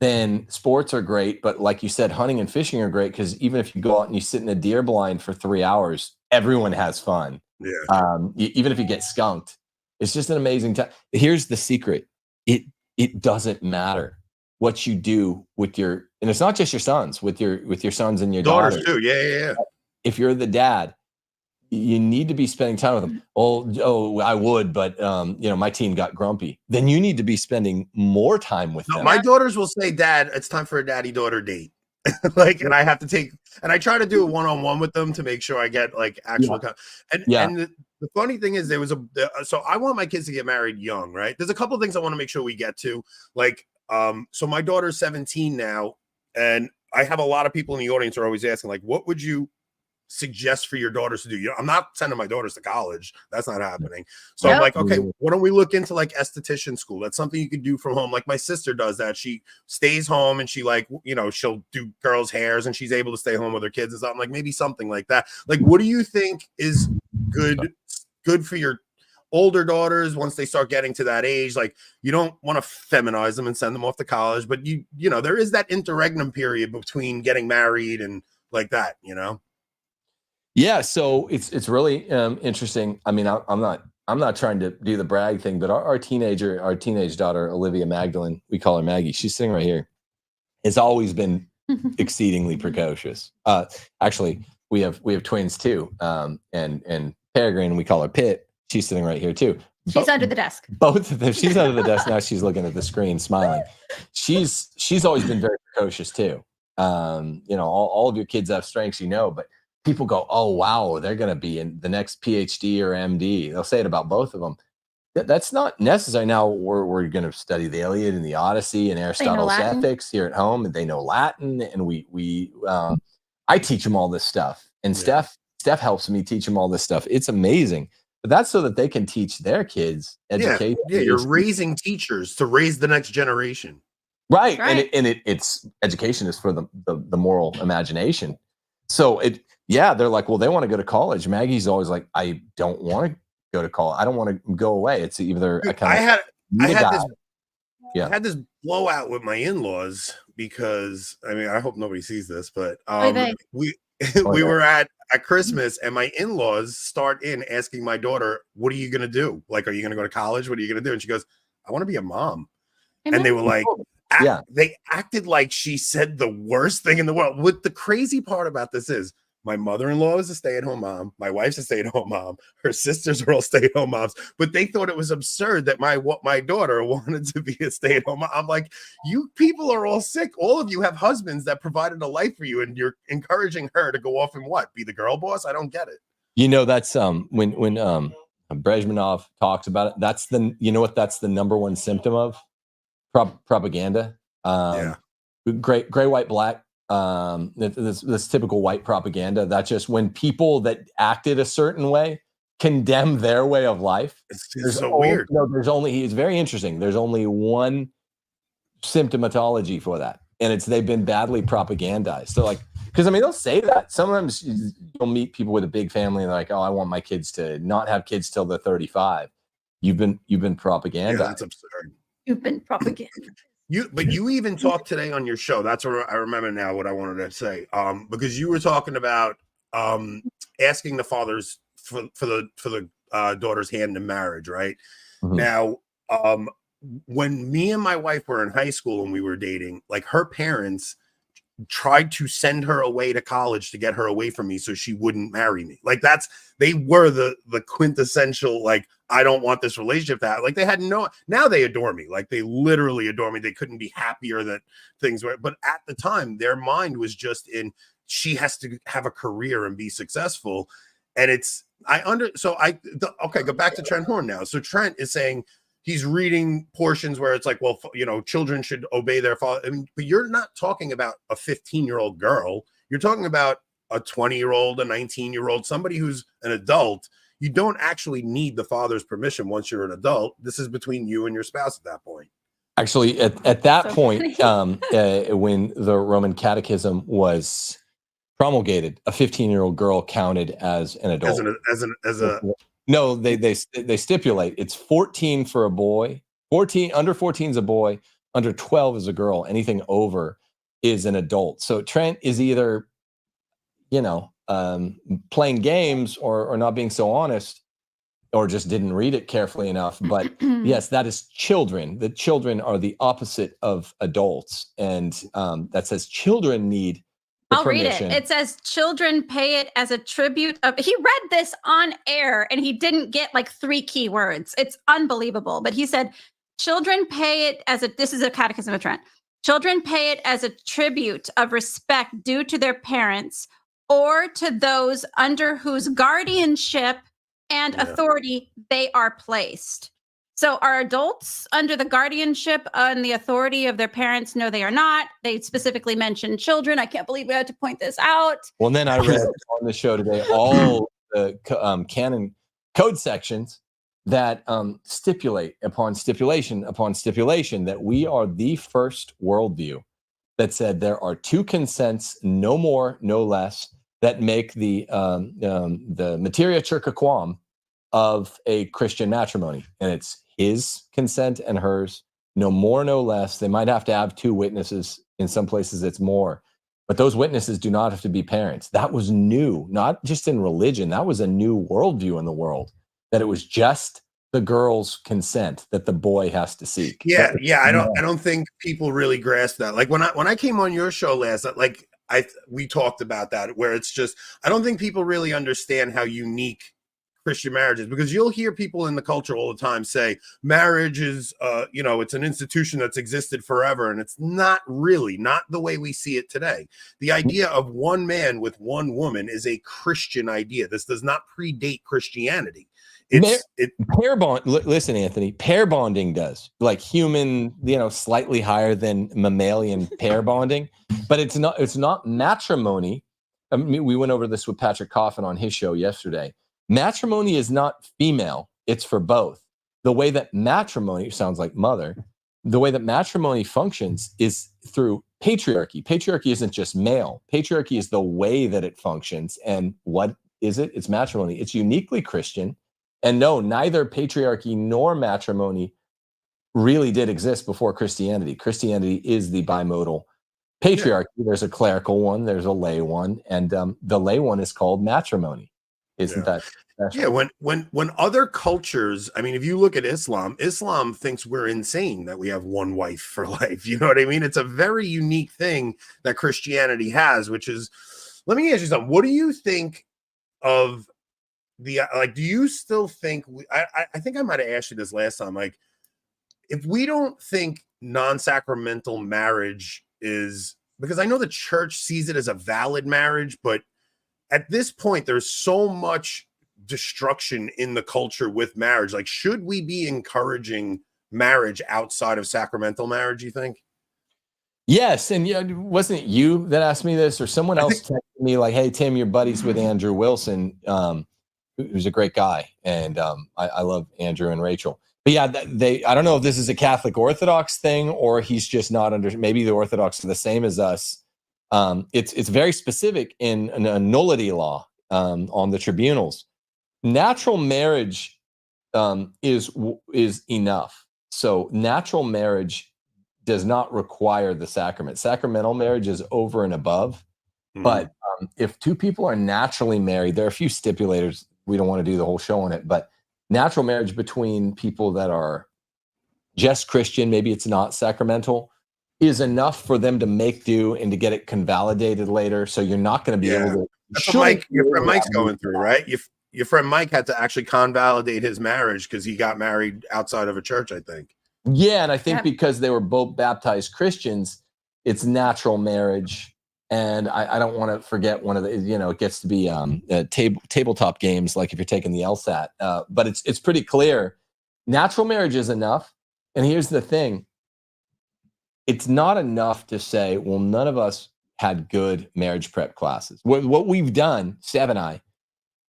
then sports are great. But like you said, hunting and fishing are great because even if you go out and you sit in a deer blind for 3 hours, everyone has fun. Yeah. Even if you get skunked, it's just an amazing time. Here's the secret: it doesn't matter what you do with and it's not just your sons, with your sons and your daughters too. Yeah. If you're the dad, you need to be spending time with them. Oh, I would, but my teen got grumpy. Then you need to be spending more time with them. My daughters will say, "Dad, it's time for a daddy-daughter date." And I have to I try to do a one-on-one with them to make sure I get like actual And the funny thing is so I want my kids to get married young, right? There's a couple of things I want to make sure we get to. Like, so my daughter's 17 now, and I have a lot of people in the audience are always asking, like, what would you suggest for your daughters to do? I'm not sending my daughters to college. That's not happening. So I'm like, okay, why don't we look into like esthetician school? That's something you could do from home. Like my sister does that. She stays home and she like, she'll do girls' hairs and she's able to stay home with her kids and something, like maybe something like that. Like, what do you think is good for your older daughters once they start getting to that age? Like, you don't want to feminize them and send them off to college, but there is that interregnum period between getting married and like that, Yeah, so it's really interesting. I mean, I'm not trying to do the brag thing, but our teenage daughter Olivia Magdalene, we call her Maggie. She's sitting right here. Has always been exceedingly precocious. Actually, we have twins too, and Peregrine, we call her Pitt. She's sitting right here too. She's under the desk. Both of them. She's under the desk now. She's looking at the screen, smiling. She's always been very precocious too. All of your kids have strengths, but people go, oh, wow, they're going to be in the next PhD or MD. They'll say it about both of them. That's not necessary. Now we're going to study the Iliad and the Odyssey and Aristotle's Ethics here at home, and they know Latin. And I teach them all this stuff. And Steph helps me teach them all this stuff. It's amazing. But that's so that they can teach their kids education. Yeah, you're raising teachers to raise the next generation. Right. And it's education is for the moral imagination. So they're like, well, they want to go to college. Maggie's always like, I don't want to go to college. I don't want to go away. It's either I had this blowout with my in-laws because I hope nobody sees this, but we were at Christmas and my in-laws start in asking my daughter, what are you going to do? Like, are you going to go to college? What are you going to do? And she goes, I want to be a mom. And they were like, they acted like she said the worst thing in the world. What the crazy part about this is, my mother-in-law is a stay-at-home mom. My wife's a stay-at-home mom. Her sisters are all stay-at-home moms. But they thought it was absurd that my daughter wanted to be a stay-at-home mom. I'm like, you people are all sick. All of you have husbands that provided a life for you, and you're encouraging her to go off and what? Be the girl boss? I don't get it. You know, that's when Brezhnev talks about it. That's that's the number one symptom of propaganda. Gray, white, black. This typical white propaganda. That's just when people that acted a certain way condemn their way of life. It's so weird. It's very interesting. There's only one symptomatology for that, and it's they've been badly propagandized. So like, because I mean, they'll say that sometimes you'll meet people with a big family and they're like, oh, I want my kids to not have kids till they're 35. You've been propagandized. Yeah, that's absurd. You've been propaganda. But you even talked today on your show. That's what I remember now. What I wanted to say, because you were talking about asking the fathers for the daughter's hand in marriage, right? Mm-hmm. Now, when me and my wife were in high school and we were dating, like her parents tried to send her away to college to get her away from me so she wouldn't marry me. Like they were the quintessential, like, I don't want this relationship to happen. Like they had now they adore me. Like they literally adore me. They couldn't be happier that things were, but at the time their mind was just in, she has to have a career and be successful. And go back to Trent Horn now. So Trent is saying, he's reading portions where it's like, well, children should obey their father. I mean, but you're not talking about a 15-year-old girl. You're talking about a 20-year-old, a 19-year-old, somebody who's an adult. You don't actually need the father's permission once you're an adult. This is between you and your spouse at that point. Actually, at that point, when the Roman Catechism was promulgated, a 15-year-old girl counted as an adult. No, they stipulate it's 14 for a boy. 14 under 14 is a boy, under 12 is a girl. Anything over is an adult. So Trent is either, playing games or not being so honest, or just didn't read it carefully enough. But yes, that is children. The children are the opposite of adults, and that says children need. I'll permission. Read it. It says children pay it as a tribute of. He read this on air and he didn't get like 3 key words. It's unbelievable. But he said children pay it as this is a Catechism of Trent. Children pay it as a tribute of respect due to their parents or to those under whose guardianship and authority they are placed. So are adults under the guardianship and the authority of their parents? No, they are not. They specifically mentioned children. I can't believe we had to point this out. Well, and then I read on the show today all the canon code sections that stipulate upon stipulation that we are the first worldview that said there are 2 consents, no more, no less, that make the materia circa quam of a Christian matrimony, and it's his consent and hers, no more, no less. They might have to have 2 witnesses. In some places it's more, but those witnesses do not have to be parents. That was new, not just in religion. That was a new worldview in the world, that it was just the girl's consent that the boy has to seek. Yeah. I don't think people really grasp that. Like when I came on your show last, like we talked about that, where it's just, I don't think people really understand how unique Christian marriages, because you'll hear people in the culture all the time say marriage is it's an institution that's existed forever, and it's not the way we see it today. The idea of one man with one woman is a Christian idea. This does not predate Christianity. Pair bond. Listen, Anthony, pair bonding does, like human, slightly higher than mammalian pair bonding, but it's not matrimony. I mean, we went over this with Patrick Coffin on his show yesterday. Matrimony is not female, it's for both. The way that matrimony sounds like mother, the way that matrimony functions is through patriarchy. Patriarchy isn't just male. Patriarchy is the way that it functions. And what is it? It's matrimony. It's uniquely Christian. And no, neither patriarchy nor matrimony really did exist before Christianity. Christianity is the bimodal patriarchy. There's a clerical one, there's a lay one, and the lay one is called matrimony. Isn't that? Yeah, when other cultures, I mean, if you look at Islam thinks we're insane that we have one wife for life. You know what I mean? It's a very unique thing that Christianity has, which is, let me ask you something. What do you think of the, like, do you still think, I think I might have asked you this last time, like, if we don't think non-sacramental marriage is, because I know the church sees it as a valid marriage, but at this point, there's so much destruction in the culture with marriage. Like, should we be encouraging marriage outside of sacramental marriage, you think? Yes. And yeah, wasn't it you that asked me this, or someone else texted me like, hey, Tim, you're buddies with Andrew Wilson, who's a great guy. And I love Andrew and Rachel. But yeah, I don't know if this is a Catholic Orthodox thing, or he's just not maybe the Orthodox are the same as us. It's very specific in a nullity law on the tribunals. Natural marriage is enough. So natural marriage does not require the sacrament. Sacramental marriage is over and above. Mm-hmm. But if two people are naturally married, there are a few stipulators. We don't want to do the whole show on it, but natural marriage between people that are just Christian, maybe it's not sacramental, is enough for them to make do and to get it convalidated later. So you're not going to be able to. That's what your friend Mike's going through, right? Your friend Mike had to actually convalidate his marriage because he got married outside of a church, I think. Yeah, and I think because they were both baptized Christians, it's natural marriage. And I don't want to forget one of the, it gets to be tabletop games, like if you're taking the LSAT. But it's pretty clear. Natural marriage is enough. And here's the thing. It's not enough to say, well, none of us had good marriage prep classes. What we've done, Steph and I,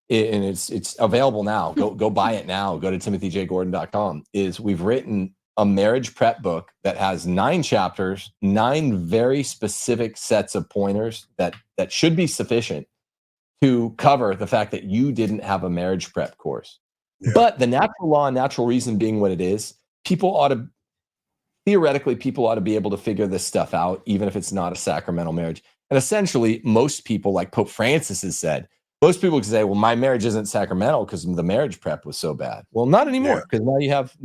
and it's available now. Go buy it now. Go to timothyjgordon.com. Is we've written a marriage prep book that has 9 chapters, 9 very specific sets of pointers that should be sufficient to cover the fact that you didn't have a marriage prep course. Yeah. But the natural law and natural reason being what it is, theoretically, people ought to be able to figure this stuff out, even if it's not a sacramental marriage. And essentially, most people, like Pope Francis has said, most people can say, well, my marriage isn't sacramental because the marriage prep was so bad. Well, not anymore, because now you have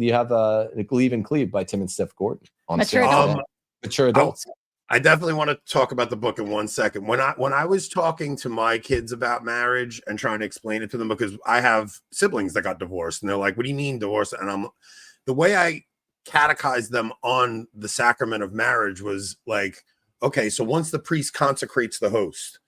Leave and Cleave by Tim and Steph Gordon. On Mature adults. Mature adults. I definitely want to talk about the book in 1 second. When I was talking to my kids about marriage and trying to explain it to them, because I have siblings that got divorced, and they're like, what do you mean divorce? And the way I catechized them on the sacrament of marriage was like, okay, so once the priest consecrates the host,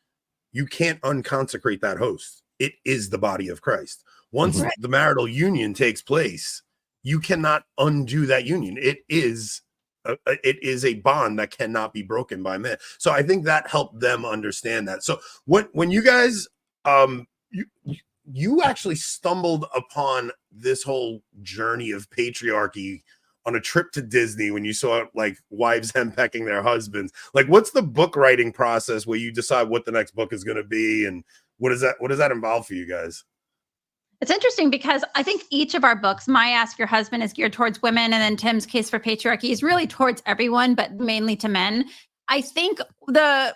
you can't unconsecrate that host. It is the body of Christ. Once the marital union takes place, you cannot undo that union. It is a bond that cannot be broken by man. So I think that helped them understand that. So when you guys, you actually stumbled upon this whole journey of patriarchy on a trip to Disney when you saw like wives henpecking their husbands. Like, what's the book writing process where you decide what the next book is going to be, and what does that involve for you guys? It's interesting because I think each of our books, My Ask Your Husband is geared towards women, and then Tim's Case for Patriarchy is really towards everyone, but mainly to men. I think a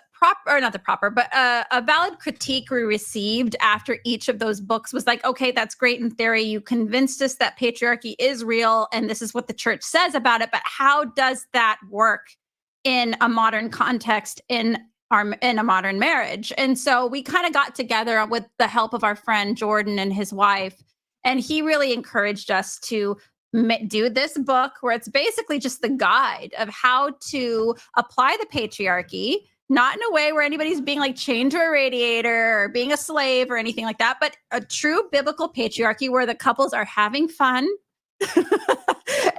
valid critique we received after each of those books was like, okay, that's great in theory. You convinced us that patriarchy is real and this is what the church says about it. But how does that work in a modern context in a modern marriage? And so we kind of got together with the help of our friend Jordan and his wife, and he really encouraged us to do this book where it's basically just the guide of how to apply the patriarchy, not in a way where anybody's being like chained to a radiator or being a slave or anything like that, but a true biblical patriarchy where the couples are having fun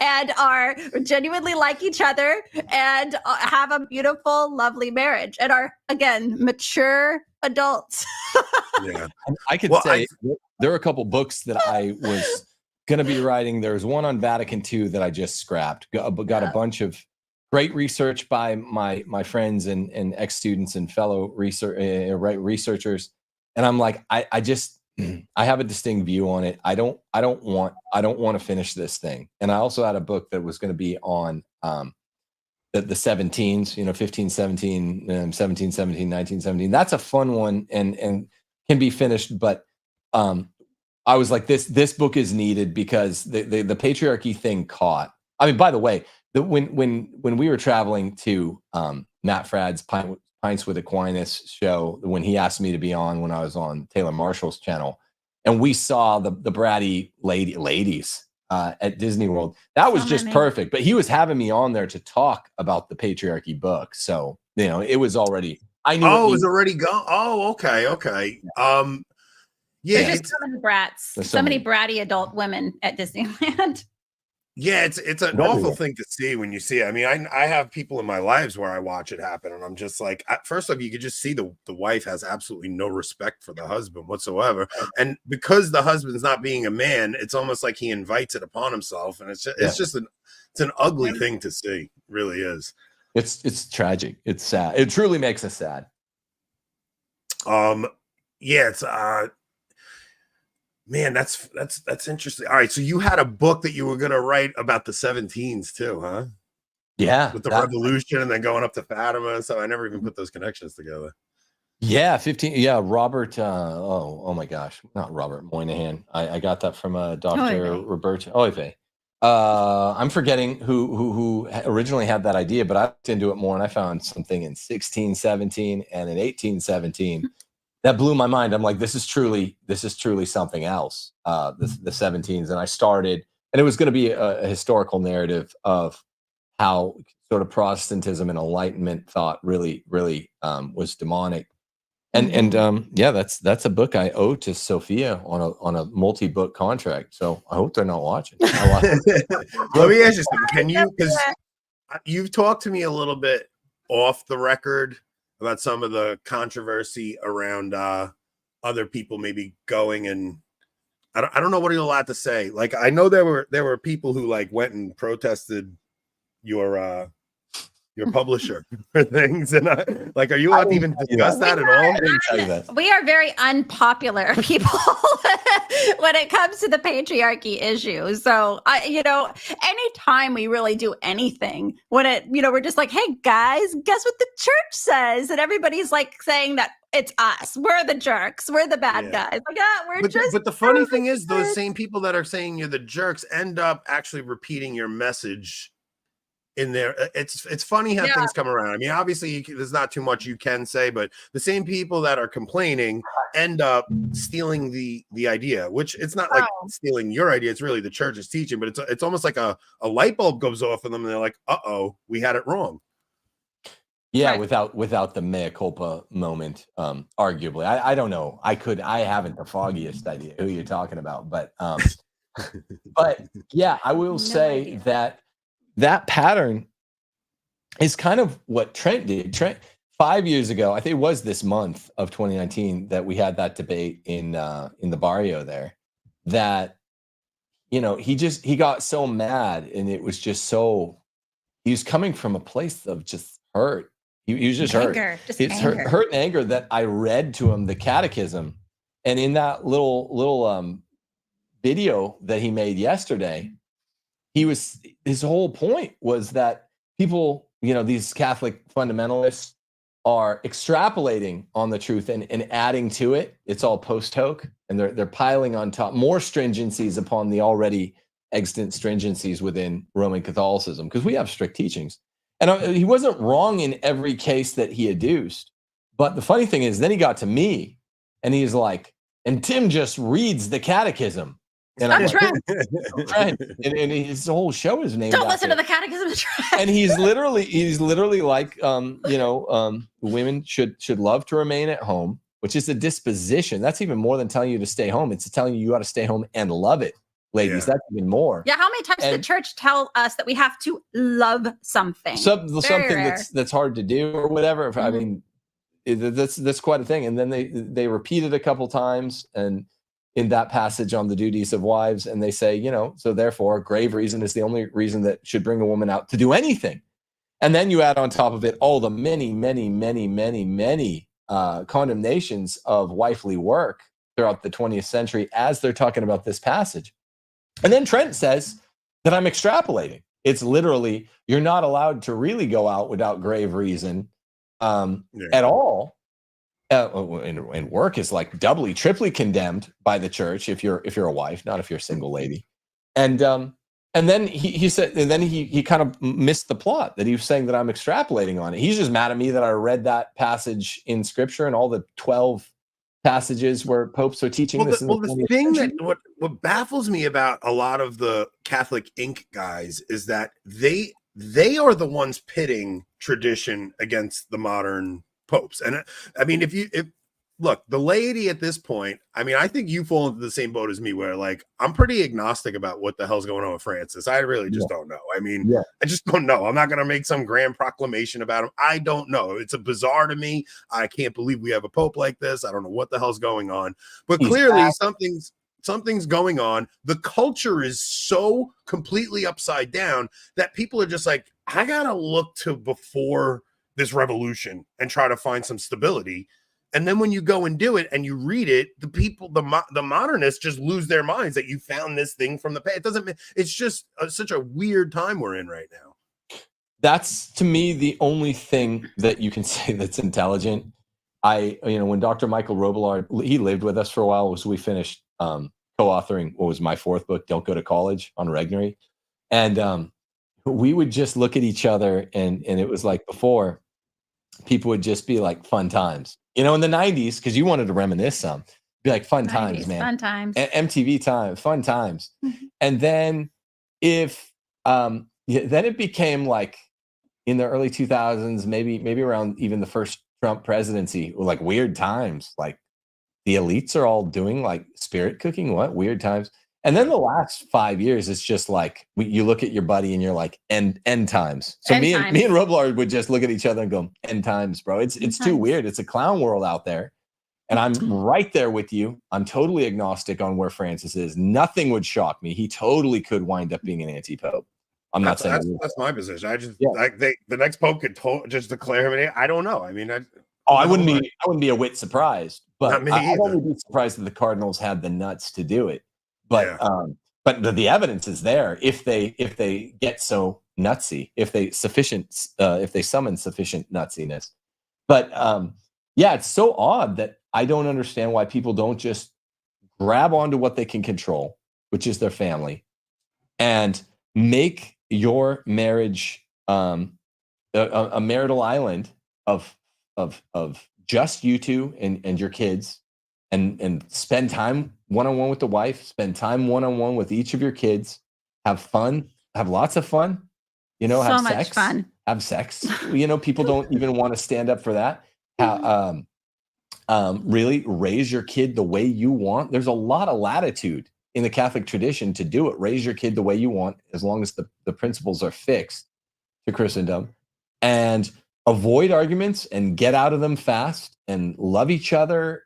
and are genuinely like each other and have a beautiful, lovely marriage and are, again, mature adults. Yeah, I could say there are a couple books that I was going to be writing. There's one on Vatican II that I just scrapped. Got a bunch of great research by my friends and ex-students and fellow researchers. And I'm like, I have a distinct view on it. I don't want to finish this thing. And I also had a book that was going to be on the 17s, 15, 17, 17, 17, 19, 17. That's a fun one and can be finished. But I was like, this book is needed because the patriarchy thing caught. I mean, by the way, when we were traveling to Matt Fradd's Pints with Aquinas show, when he asked me to be on when I was on Taylor Marshall's channel, and we saw the bratty ladies at Disney World, that was just perfect. But he was having me on there to talk about the patriarchy book, so it was already. I knew. Oh, it was already gone. Oh, okay. Yeah, there's just so many brats, so many bratty adult women at Disneyland. Yeah, it's an awful thing to see when you see it. I mean, I have people in my lives where I watch it happen, and I'm just like, first off, you could just see the wife has absolutely no respect for the husband whatsoever, and because the husband's not being a man, it's almost like he invites it upon himself, and it's an ugly thing to see. It really is. It's tragic. It's sad. It truly makes us sad. Yeah, it's man, that's interesting. All right, so you had a book that you were going to write about the 17s too, huh? Yeah, with the revolution and then going up to Fatima and stuff. I never even put those connections together. Yeah, 15. Yeah, Robert. Oh my gosh, not Robert Moynihan. I got that from Dr. Roberto Oive. I'm forgetting who originally had that idea, but I looked into it more and I found something in 1617 and in 1817. That blew my mind. I'm like, this is truly something else. The 17s, and I started, and it was going to be a historical narrative of how sort of Protestantism and Enlightenment thought really was demonic. And yeah, that's a book I owe to Sophia on a multi-book contract. So I hope they're not watching. Let me ask you something. Can you, because you've talked to me a little bit off the record about some of the controversy around other people maybe going, and I don't know what you're allowed to say. Like, I know there were people who like went and protested your publisher for things, and like, are you allowed to even discuss that at all? We are very unpopular people when it comes to the patriarchy issue. So anytime we really do anything, when we're just like, hey guys, guess what the church says, and everybody's like saying that it's us, we're the jerks, we're the bad guys. Like, but the funny thing is, those same people that are saying you're the jerks end up actually repeating your message in there. It's funny how things come around. I mean, obviously there's not too much you can say, but the same people that are complaining end up stealing the idea, which it's not like stealing your idea, it's really the church's teaching, but it's almost like a light bulb goes off in them and they're like, we had it wrong. Yeah, right. without the mea culpa moment, arguably. I don't know. I haven't the foggiest idea who you're talking about, but but yeah, I will say that pattern is kind of what Trent did. Trent, 5 years ago, I think it was this month of 2019 that we had that debate in the barrio there, that he got so mad, and it was just so, he was coming from a place of just hurt. He was just anger, hurt. Hurt and anger, that I read to him the Catechism, and in that little video that he made yesterday, his whole point was that people, these Catholic fundamentalists are extrapolating on the truth and adding to it. It's all post hoc, and they're piling on top more stringencies upon the already extant stringencies within Roman Catholicism, because we have strict teachings. And he wasn't wrong in every case that he adduced. But the funny thing is, then he got to me, and he's like, and Tim just reads the Catechism. And I'm like, Trent. And his whole show is named. Don't listen to the Catechism, Trent. And he's literally like, women should love to remain at home, which is a disposition. That's even more than telling you to stay home. It's telling you ought to stay home and love it, ladies. Yeah. That's even more. Yeah. How many times did the church tell us that we have to love something? Something that's hard to do or whatever. Mm-hmm. I mean, that's quite a thing. And then they repeat it a couple times, and in that passage on the duties of wives, and they say, so therefore grave reason is the only reason that should bring a woman out to do anything. And then you add on top of it all the many condemnations of wifely work throughout the 20th century as they're talking about this passage. And then Trent says that I'm extrapolating. It's literally, you're not allowed to really go out without grave reason at all. And work is like doubly, triply condemned by the church if you're a wife, not if you're a single lady. And then he said, and then he kind of missed the plot that he was saying that I'm extrapolating on it. He's just mad at me that I read that passage in Scripture and all the 12 passages where popes are teaching this. The thing that what baffles me about a lot of the Catholic Inc. guys is that they are the ones pitting tradition against the modern popes. And I mean, if look, the laity at this point, I mean, I think you fall into the same boat as me where like I'm pretty agnostic about what the hell's going on with Francis. I really just don't know. I mean, I just don't know. I'm not going to make some grand proclamation about him. I don't know. It's a bizarre to me. I can't believe we have a pope like this. I don't know what the hell's going on, but clearly something's going on. The culture is so completely upside down that people are just like, I got to look to before this revolution and try to find some stability. And then when you go and do it and you read it, the people, the modernists just lose their minds that you found this thing from the past. It's just such a weird time we're in right now. That's to me the only thing that you can say that's intelligent. When Dr. Michael Robillard, he lived with us for a while, we finished co-authoring what was my fourth book, Don't Go to College, on Regnery. And we would just look at each other and it was like before, people would just be like fun times, in the 90s, because you wanted to reminisce some, be like fun times, man. Fun times. MTV time, fun times. And then then it became like in the early 2000s, maybe around even the first Trump presidency, like weird times, like the elites are all doing like spirit cooking, what weird times. And then the last 5 years, it's just like you look at your buddy and you're like end times. So me and Robillard would just look at each other and go, end times, bro. It's too weird. It's a clown world out there. And I'm right there with you. I'm totally agnostic on where Francis is. Nothing would shock me. He totally could wind up being an anti-pope. I'm not saying that's my position. I just the next pope could just declare him. I don't know. I mean, I wouldn't be a whit surprised, but I'd only be surprised that the Cardinals had the nuts to do it. But the evidence is there if they get so nutsy, if they summon sufficient nutsiness. But it's so odd that I don't understand why people don't just grab onto what they can control, which is their family, and make your marriage a marital island of just you two and your kids, and spend time one-on-one with the wife, spend time one-on-one with each of your kids, have fun, have lots of fun, have sex, have sex. People don't even want to stand up for that. Really raise your kid the way you want. There's a lot of latitude in the Catholic tradition to do it. Raise your kid the way you want, as long as the principles are fixed to Christendom, and avoid arguments and get out of them fast and love each other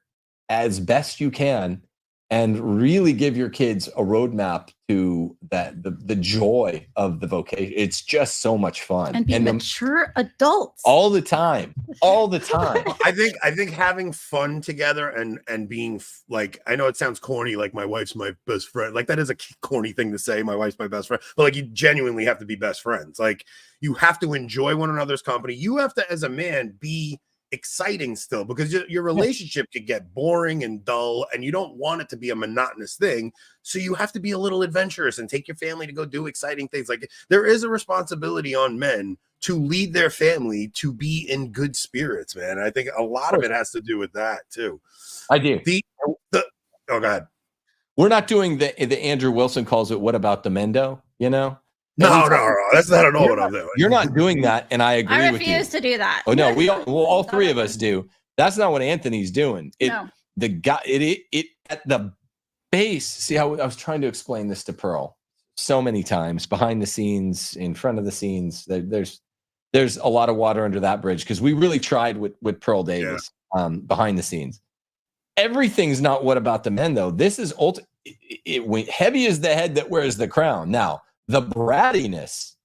as best you can, and really give your kids a roadmap to the joy of the vocation. It's just so much fun. And be mature adults. All the time. I think having fun together and being like, I know it sounds corny, like my wife's my best friend. Like that is a corny thing to say, my wife's my best friend. But like you genuinely have to be best friends. Like you have to enjoy one another's company. You have to, as a man, be exciting still, because your relationship could get boring and dull, and you don't want it to be a monotonous thing. So you have to be a little adventurous and take your family to go do exciting things. Like there is a responsibility on men to lead their family to be in good spirits, man. I think a lot of it has to do with that too. I do. Oh, go ahead. We're not doing the Andrew Wilson calls it, what about the Mendo, No, that's not at all what I'm doing. You're not doing that, and I agree with you. I refuse to do that. Oh no, all three of us do. That's not what Anthony's doing. The guy, it at the base. See how I was trying to explain this to Pearl so many times, behind the scenes, in front of the scenes. There's a lot of water under that bridge, because we really tried with Pearl Davis behind the scenes. Everything's not what about the men though. This is heavy is the head that wears the crown. Now, the brattiness,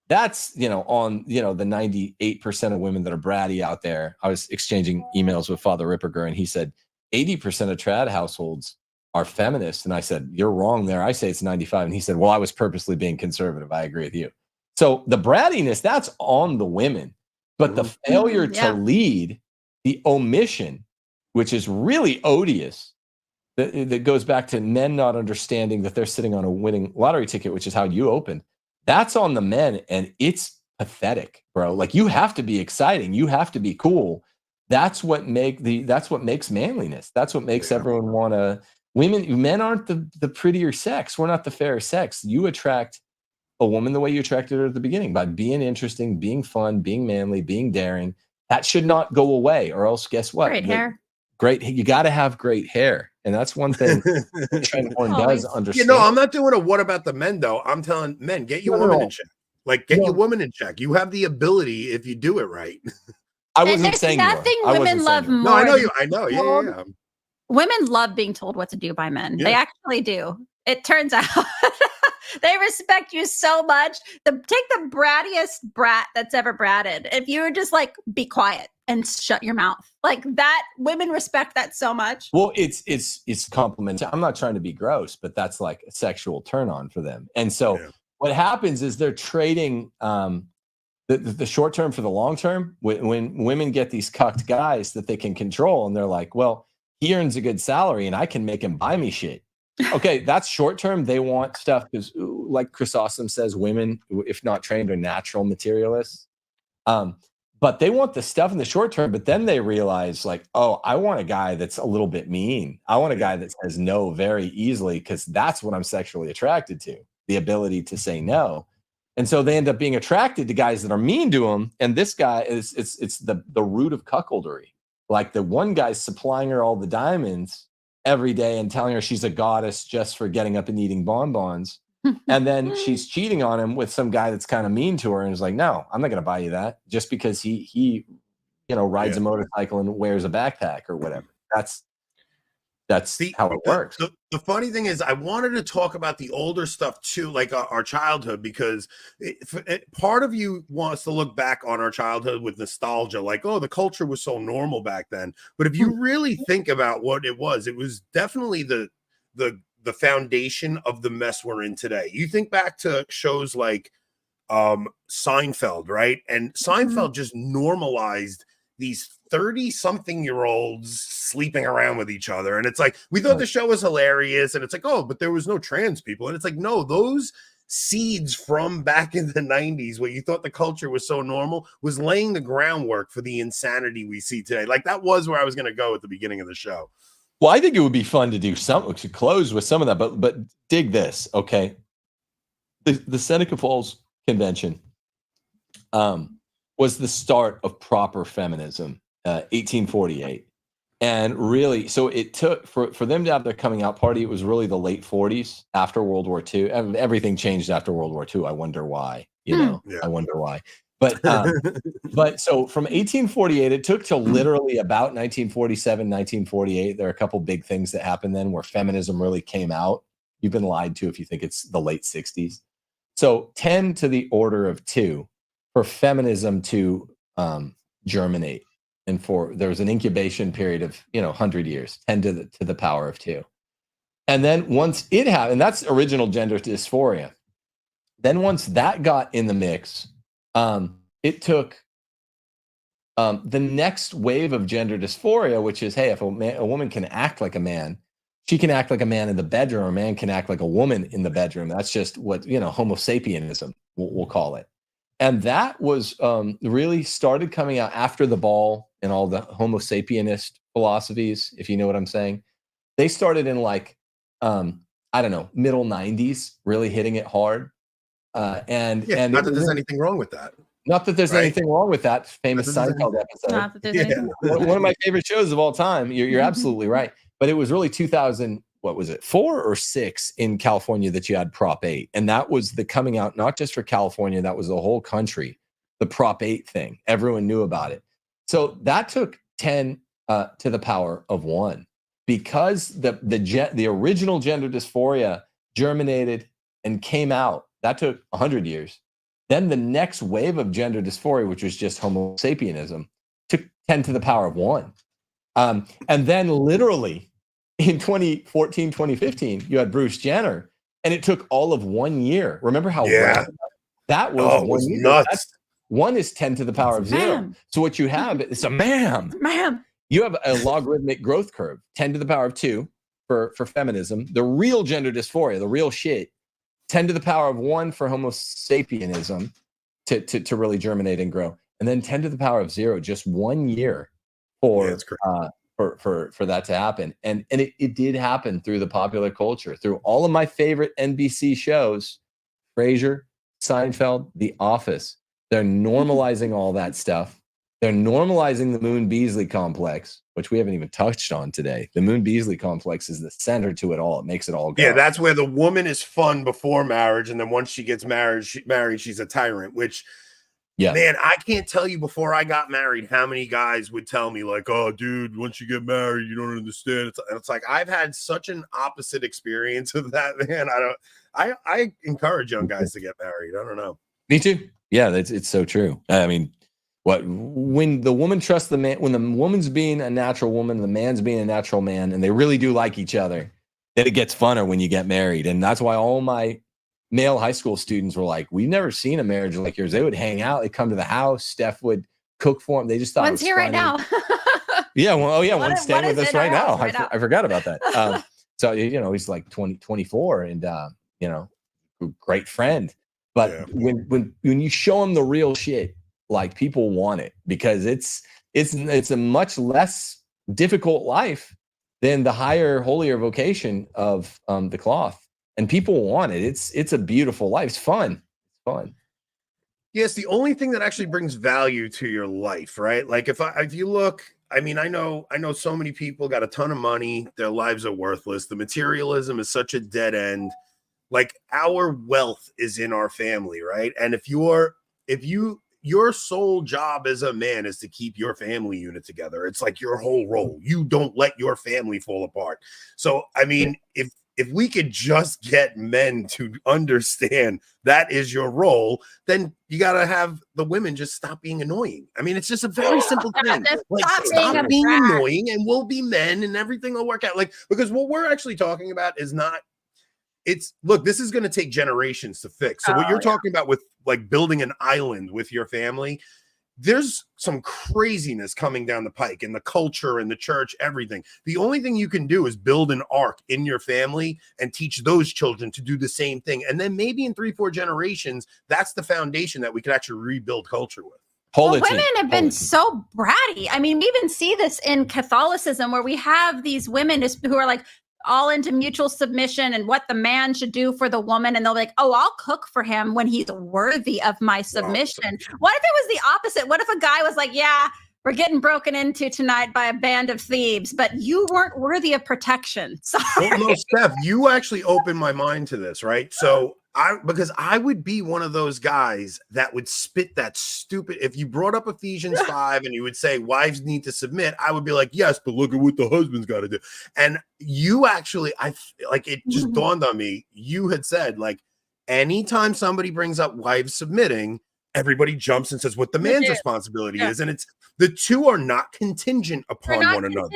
that's, on, the 98% of women that are bratty out there. I was exchanging emails with Father Ripperger, and he said 80% of trad households are feminists. And I said, you're wrong there. I say it's 95. And he said, well, I was purposely being conservative. I agree with you. So the brattiness, that's on the women, but the failure to lead, the omission, which is really odious, that goes back to men not understanding that they're sitting on a winning lottery ticket, which is how you opened. That's on the men, and it's pathetic, bro. Like, you have to be exciting, you have to be cool. That's what makes manliness. That's what makes everyone want to. Men aren't the prettier sex. We're not the fairer sex. You attract a woman the way you attracted her at the beginning, by being interesting, being fun, being manly, being daring. That should not go away, or else guess what? Great hair. You got to have great hair. And that's one thing Trent Horn does understand. I'm not doing a what about the men, though. I'm telling men, get your woman in check. Like, get your woman in check. You have the ability if you do it right. I wasn't saying nothing women love more. No, I know you. I know. Yeah. Women love being told what to do by men. Yeah. They actually do. It turns out they respect you so much. Take the brattiest brat that's ever bratted. If you were just like, be quiet and shut your mouth, like that, women respect that so much. Well, it's complimentary. I'm not trying to be gross, but that's like a sexual turn on for them. And so what happens is they're trading the short term for the long term. When women get these cucked guys that they can control, and they're like, well, he earns a good salary and I can make him buy me shit. Okay, that's short term. They want stuff because, like Chrysostom says, women, if not trained, are natural materialists. But they want the stuff in the short term. But then they realize, like, oh, I want a guy that's a little bit mean. I want a guy that says no very easily, because that's what I'm sexually attracted to, the ability to say no. And so they end up being attracted to guys that are mean to them. And this guy it's the root of cuckoldry. Like, the one guy's supplying her all the diamonds every day and telling her she's a goddess just for getting up and eating bonbons. And then she's cheating on him with some guy that's kind of mean to her, and is like, no, I'm not going to buy you that just because he rides a motorcycle and wears a backpack or whatever. That's how it works. The funny thing is, I wanted to talk about the older stuff too, like our childhood, because part of you wants to look back on our childhood with nostalgia, like, oh, the culture was so normal back then. But if you really think about what it was definitely the foundation of the mess we're in today. You think back to shows like Seinfeld, right? And Seinfeld just normalized these 30-something-year-olds sleeping around with each other. And it's like, we thought the show was hilarious. And it's like, oh, but there was no trans people. And it's like, no, those seeds from back in the 90s, where you thought the culture was so normal, was laying the groundwork for the insanity we see today. Like, that was where I was going to go at the beginning of the show. Well, I think it would be fun to do to close with some of that, but dig this, okay? The Seneca Falls Convention was the start of proper feminism, 1848. And really, so it took, for them to have their coming out party, it was really the late 40s, after World War II. Everything changed after World War II. I wonder why, I wonder why. But so from 1848, it took till literally about 1947, 1948. There are a couple big things that happened then where feminism really came out. You've been lied to if you think it's the late 60s. So 10 to the order of 2 for feminism to germinate. And there was an incubation period of 100 years, 10 to the power of 2. And then once it happened, and that's original gender dysphoria. Then once that got in the mix, it took the next wave of gender dysphoria, which is, hey, if a woman can act like a man, she can act like a man in the bedroom, or a man can act like a woman in the bedroom. That's just what, Homo sapienism, we'll call it. And that was really started coming out after the ball and all the Homo sapienist philosophies, if you know what I'm saying. They started in middle 90s, really hitting it hard. And not that there's anything wrong with that. Not that there's anything wrong with that famous Seinfeld episode. Not that there's anything. One of my favorite shows of all time. You're absolutely right. But it was really 2000, what was it, 4 or 6 in California that you had Prop 8. And that was the coming out, not just for California, that was the whole country, the Prop 8 thing. Everyone knew about it. So that took 10 to the power of 1, because the original gender dysphoria germinated and came out. That took 100 years. Then the next wave of gender dysphoria, which was just Homo sapienism, took 10 to the power of 1. And then literally in 2014, 2015, you had Bruce Jenner, and it took all of 1 year. Remember how that was? Oh, it was nuts. 1 is 10 to the power of 0. So what you have is a ma'am. You have a logarithmic growth curve, 10 to the power of 2 for feminism. The real gender dysphoria, the real shit, 10 to the power of 1 for Homo sapienism to really germinate and grow. And then 10 to the power of 0, just 1 year for that to happen. And it did happen through the popular culture, through all of my favorite NBC shows, Frasier, Seinfeld, The Office. They're normalizing all that stuff. They're normalizing the Moon Beasley complex, which we haven't even touched on today. The Moon Beasley complex is the center to it all. It makes it all go. Yeah, that's where the woman is fun before marriage, and then once she gets married, she's a tyrant. Which, man, I can't tell you before I got married how many guys would tell me like, "Oh, dude, once you get married, you don't understand." It's like I've had such an opposite experience of that, man. I encourage young guys to get married. I don't know. Me too. Yeah, it's so true. I mean, when the woman trusts the man, when the woman's being a natural woman, the man's being a natural man, and they really do like each other, then it gets funner when you get married. And that's why all my male high school students were like, we've never seen a marriage like yours. They would hang out, they'd come to the house, Steph would cook for them. They just thought one's here funny. Right now. Yeah, well, one's staying with us right now. I forgot about that. So, he's like 24 and, great friend. But when you show them the real shit, like, people want it because it's a much less difficult life than the higher, holier vocation of the cloth, and people want it. It's a beautiful life. It's fun. It's fun. Yes, the only thing that actually brings value to your life, right? Like if you look, I mean, I know so many people got a ton of money, their lives are worthless. The materialism is such a dead end. Like, our wealth is in our family, right? And if your sole job as a man is to keep your family unit together, it's like your whole role. You don't let your family fall apart. So, I mean, if we could just get men to understand that is your role, then you got to have the women just stop being annoying. I mean, it's just a very simple thing. Like, stop being annoying and we'll be men and everything will work out. Like, because what we're actually talking about is not, look, this is going to take generations to fix. So what you're talking about with like building an island with your family, there's some craziness coming down the pike in the culture and the church, everything. The only thing you can do is build an ark in your family and teach those children to do the same thing. And then maybe in 3-4 generations, that's the foundation that we could actually rebuild culture with. Women have been so bratty. I mean, we even see this in Catholicism where we have these women who are like, all into mutual submission and what the man should do for the woman. And they'll be like, oh, I'll cook for him when he's worthy of my submission. What if it was the opposite? What if a guy was like, yeah, we're getting broken into tonight by a band of thieves, but you weren't worthy of protection. Sorry. Well, no, Steph, you actually opened my mind to this, right? So because I would be one of those guys that would spit that stupid, if you brought up Ephesians 5 and you would say wives need to submit, I would be like, yes, but look at what the husband's got to do. And you actually, it just dawned on me. You had said, like, anytime somebody brings up wives submitting, everybody jumps and says what the man's responsibility is. And the two are not contingent upon one another.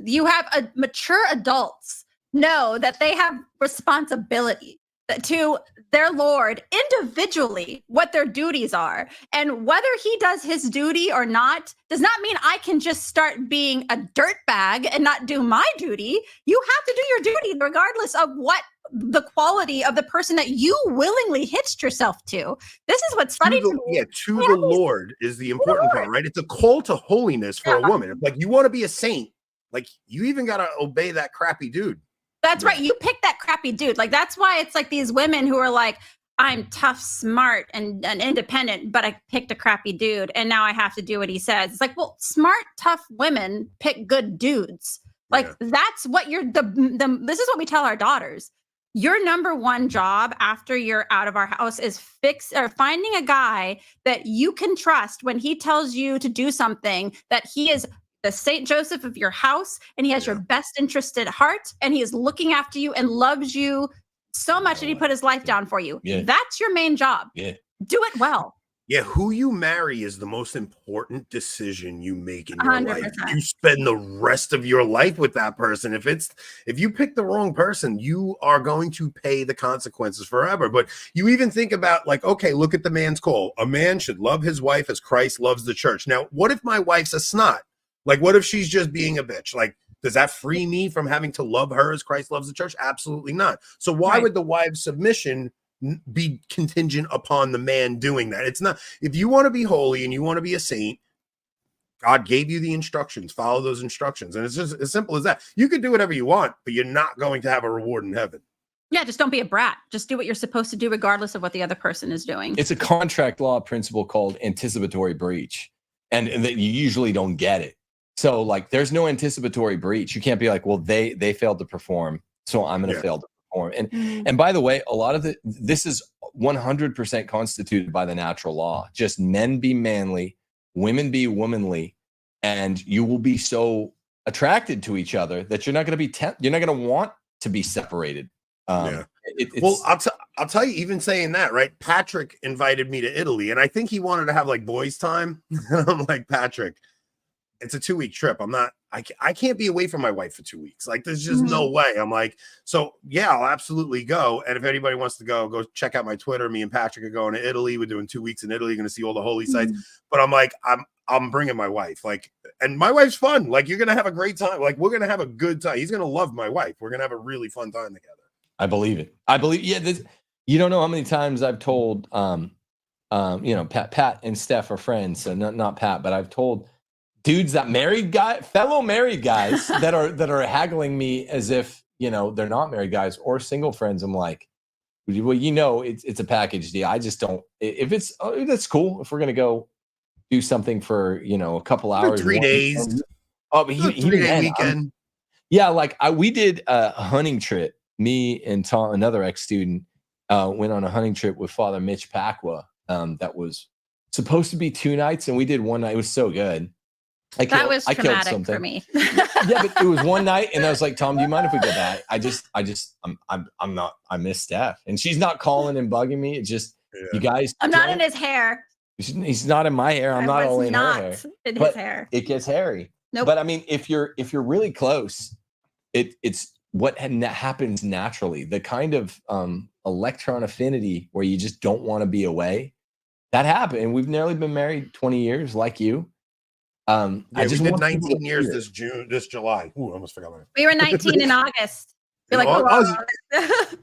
You have mature adults know that they have responsibility to their Lord individually, what their duties are. And whether he does his duty or not does not mean I can just start being a dirtbag and not do my duty. You have to do your duty regardless of what the quality of the person that you willingly hitched yourself to. This is what's funny to me. Yeah, to the Lord is the important part, right? It's a call to holiness for a woman. Like, you want to be a saint, like, you even got to obey that crappy dude. That's right. You pick that crappy dude. Like, that's why it's like these women who are like, I'm tough, smart, and independent, but I picked a crappy dude and now I have to do what he says. It's like, well, smart, tough women pick good dudes. Like, that's what this is what we tell our daughters. Your number one job after you're out of our house is finding a guy that you can trust when he tells you to do something, that he is the St. Joseph of your house, and he has your best interest at heart, and he is looking after you and loves you so much that he put his life down for you. That's your main job. Do it well. Who you marry is the most important decision you make in your 100%. life. You spend the rest of your life with that person. If you pick the wrong person, you are going to pay the consequences forever. But you even think about, like, okay, look at the man's call. A man should love his wife as Christ loves the church. Now, what if my wife's a snot? Like, what if she's just being a bitch? Like, does that free me from having to love her as Christ loves the church? Absolutely not. So why would the wife's submission be contingent upon the man doing that? It's not. If you want to be holy and you want to be a saint, God gave you the instructions. Follow those instructions. And it's just as simple as that. You can do whatever you want, but you're not going to have a reward in heaven. Yeah, just don't be a brat. Just do what you're supposed to do regardless of what the other person is doing. It's a contract law principle called anticipatory breach. And that you usually don't get it. So like there's no anticipatory breach. You can't be like, well, they failed to perform, so I'm going to fail to perform. And by the way, a lot of this is 100% constituted by the natural law. Just men be manly, women be womanly, and you will be so attracted to each other that you're not going to be you're not going to want to be separated. Well, I'll tell you, even saying that, right? Patrick invited me to Italy, and I think he wanted to have like boys' time. And I'm like, Patrick, it's a 2-week trip. I can't be away from my wife for 2 weeks. Like, there's just no way. I'm like, so yeah, I'll absolutely go. And if anybody wants to go check out my Twitter. Me and Patrick are going to Italy. We're doing 2 weeks in Italy. Going to see all the holy sites. But I'm like, I'm bringing my wife. Like, and my wife's fun. Like, you're gonna have a great time. Like, we're gonna have a good time. He's gonna love my wife. We're gonna have a really fun time together. I believe it. I believe. Yeah. You don't know how many times I've told, Pat and Steph are friends. So not Pat, but I've told dudes that fellow married guys that are haggling me as if, they're not married guys or single friends. I'm like, well, it's a package deal. I just don't, if it's, that's cool. If we're going to go do something for, a couple hours, 3 days. Oh, but he 3-day weekend. Yeah. Like we did a hunting trip. Me and Tom, another ex-student, went on a hunting trip with Father Mitch Pacwa. That was supposed to be 2 nights, and we did one night. It was so good. That was traumatic for me. Yeah, but it was one night, and I was like, Tom, do you mind if we go back? I miss Steph, and she's not calling and bugging me. It's just you guys. I'm not in his hair. He's not in my hair. I'm not all in her hair. In his hair. It gets hairy. Nope. But I mean, if you're really close, it's what happens naturally. The kind of electron affinity where you just don't want to be away, that happened. And we've nearly been married 20 years, like you. I just did 19 years this July. Ooh, I almost forgot mine. We were 19 in August. So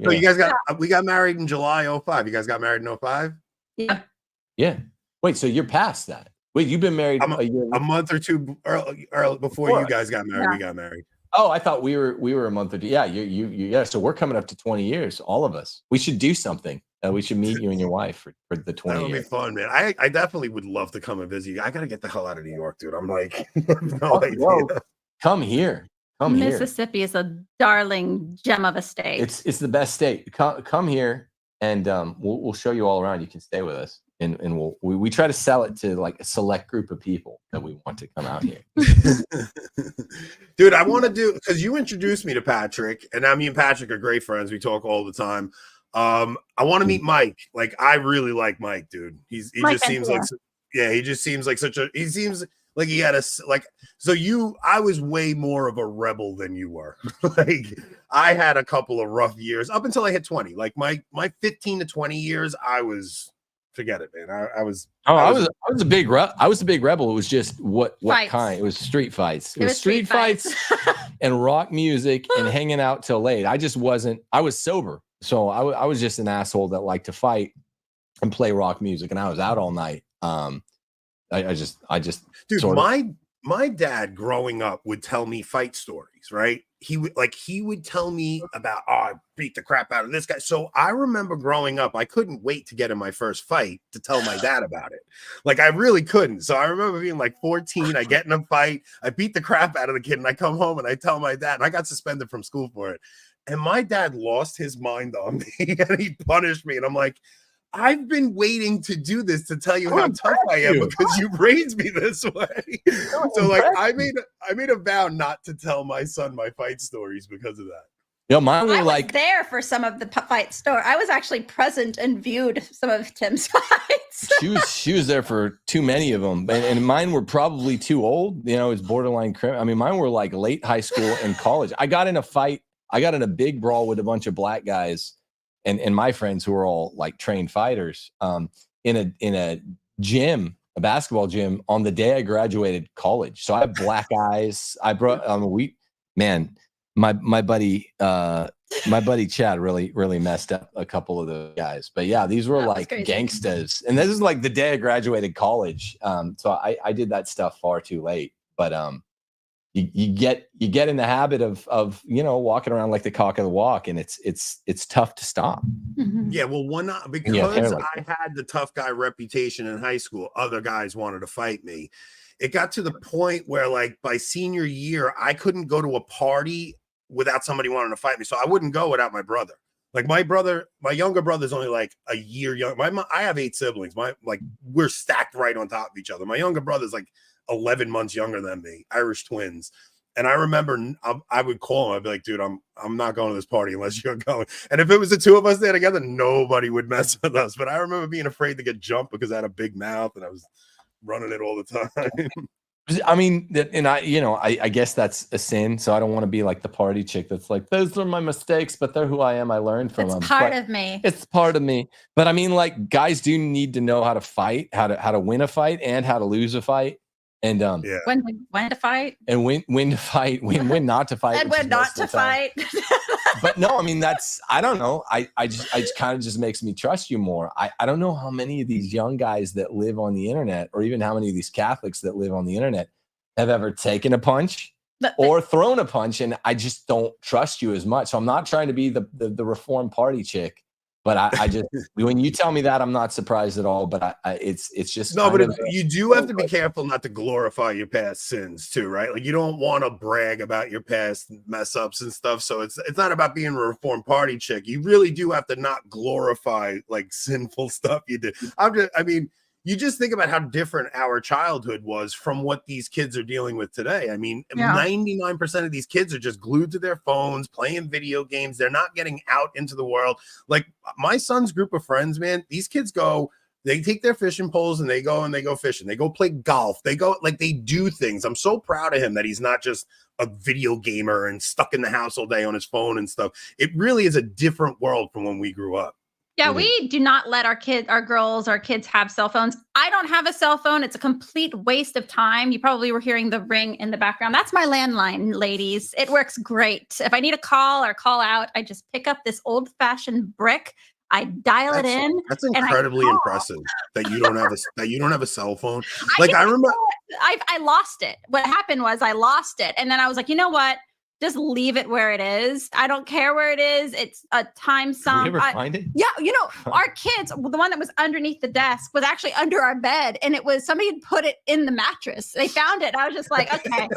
you guys we got married in July 05. You guys got married in 05? Yeah. Wait, so you're past that. Wait, you've been married a month or two early before you guys got married. We got married. Oh, I thought we were a month or two. Yeah, yeah. So we're coming up to 20 years, all of us. We should do something. We should meet you and your wife for the 20 years. That would be fun, man. I definitely would love to come and visit you. I got to get the hell out of New York, dude. I'm like, come here. Mississippi is a darling gem of a state. It's the best state. Come here, and we'll show you all around. You can stay with us. And we try to sell it to like a select group of people that we want to come out here. Dude, I want to do, because you introduced me to Patrick, and now me and Patrick are great friends. We talk all the time. I want to meet Mike. Like, I really like Mike, dude. He just seems like he seems like he had I was way more of a rebel than you were. Like, I had a couple of rough years up until I hit 20. Like my 15 to 20 years, forget it, man. I was a big rebel. It was just what kind? It was street fights. It was street fights and rock music and hanging out till late. I was sober. So I was just an asshole that liked to fight and play rock music, and I was out all night. I just dude, my dad growing up would tell me fight stories, right? He would tell me about, I beat the crap out of this guy. So I remember growing up, I couldn't wait to get in my first fight to tell my dad about it. Like, I really couldn't. So I remember being like 14, I get in a fight, I beat the crap out of the kid, and I come home and I tell my dad, and I got suspended from school for it. And my dad lost his mind on me and he punished me. And I'm like, I've been waiting to do this to tell you how tough I am because you raised me this way. So like, I made a vow not to tell my son my fight stories because of that. Mine were I was there for some of the fight story. I was actually present and viewed some of Tim's fights. she was there for too many of them, and mine were probably too old. It's borderline criminal. I mean, mine were like late high school and college. I got in a big brawl with a bunch of black guys and my friends who were all like trained fighters in a gym basketball gym on the day I graduated college. So I have black eyes. I brought my buddy Chad really messed up a couple of the guys. But yeah, these were like gangsters. And this is like the day I graduated college. So I did that stuff far too late. But you get in the habit of walking around like the cock of the walk, and it's tough to stop. Yeah, well, because I had the tough guy reputation in high school, other guys wanted to fight me. It got to the point where, like, by senior year, I couldn't go to a party without somebody wanting to fight me. So I wouldn't go without my brother. Like my younger brother's only like a year young. I have 8 siblings. We're stacked right on top of each other. My younger brother's like 11 months younger than me, Irish twins. And I remember I would call him. I'd be like, dude, I'm not going to this party unless you're going. And if it was the two of us there together, nobody would mess with us. But I remember being afraid to get jumped because I had a big mouth and I was running it all the time. I mean, and I guess that's a sin. So I don't want to be like the party chick that's like, those are my mistakes, but they're who I am. I learned from them. It's part of me. It's part of me. But I mean, like, guys do need to know how to fight, how to win a fight and how to lose a fight. And when to fight and when to fight, when not to fight, and when not to fight. But no, I mean, I don't know. I just kind of just makes me trust you more. I don't know how many of these young guys that live on the internet, or even how many of these Catholics that live on the internet, have ever taken a punch or thrown a punch, and I just don't trust you as much. So I'm not trying to be the reformed party chick. But I just, when you tell me that, I'm not surprised at all. But it's just you do have to be careful not to glorify your past sins too, right? Like, you don't want to brag about your past mess ups and stuff. So it's not about being a reformed party chick. You really do have to not glorify like sinful stuff you did. You just think about how different our childhood was from what these kids are dealing with today. I mean, 99% of these kids are just glued to their phones, playing video games. They're not getting out into the world. Like my son's group of friends, man, these kids they take their fishing poles and they go fishing. They go play golf. They do things. I'm so proud of him that he's not just a video gamer and stuck in the house all day on his phone and stuff. It really is a different world from when we grew up. Yeah, we do not let our kids have cell phones. I don't have a cell phone. It's a complete waste of time. You probably were hearing the ring in the background. That's my landline, ladies. It works great. If I need a call or call out, I just pick up this old-fashioned brick. I dial it in. That's incredibly impressive that you don't have a cell phone. Like, I remember I lost it. What happened was I lost it, and then I was like, you know what? Just leave it where it is. I don't care where it is. It's a time sum. Did you ever find it? Yeah, our kids, the one that was underneath the desk was actually under our bed, and it was somebody had put it in the mattress. They found it. I was just like, okay,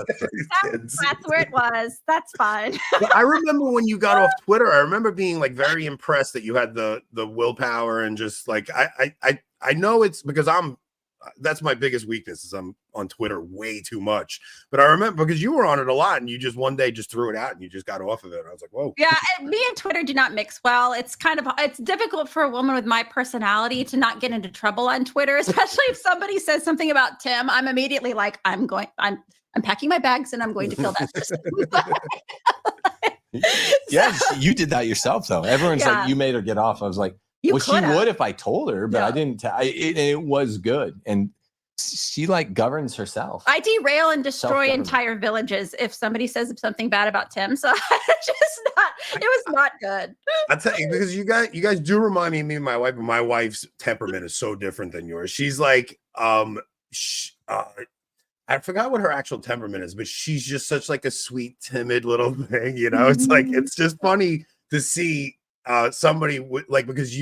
that's where it was. That's fine. I remember when you got off Twitter. I remember being like very impressed that you had the willpower and just like I know it's because that's my biggest weakness is I'm on Twitter way too much. But I remember because you were on it a lot and you just one day just threw it out and you just got off of it. I was like, whoa. Yeah, me and Twitter do not mix well. It's difficult for a woman with my personality to not get into trouble on Twitter, especially if somebody says something about Tim. I'm immediately like, I'm packing my bags and I'm going to kill that person. Yeah, you did that yourself though. Everyone's like, you made her get off. I was like, she would if I told her, but I didn't. It was good, and she like governs herself. I derail and destroy entire villages if somebody says something bad about Tim. So it was not good. I'll tell you, because you guys do remind me of my wife, but my wife's temperament is so different than yours. She's like, I forgot what her actual temperament is, but she's just such like a sweet, timid little thing. It's like it's just funny to see. Somebody because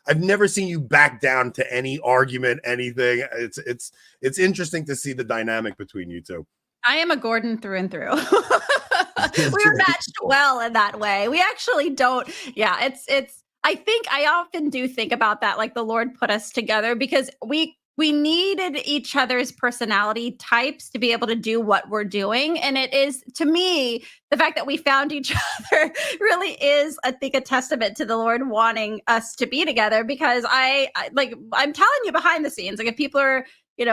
I've never seen you back down to any argument, anything. It's interesting to see the dynamic between you two. I am a Gordon through and through. We are matched well in that way. We actually don't. Yeah, I think I often do think about that. Like the Lord put us together because we needed each other's personality types to be able to do what we're doing. And it is, to me, the fact that we found each other really is, I think, a testament to the Lord wanting us to be together, because I'm telling you behind the scenes, like if people are,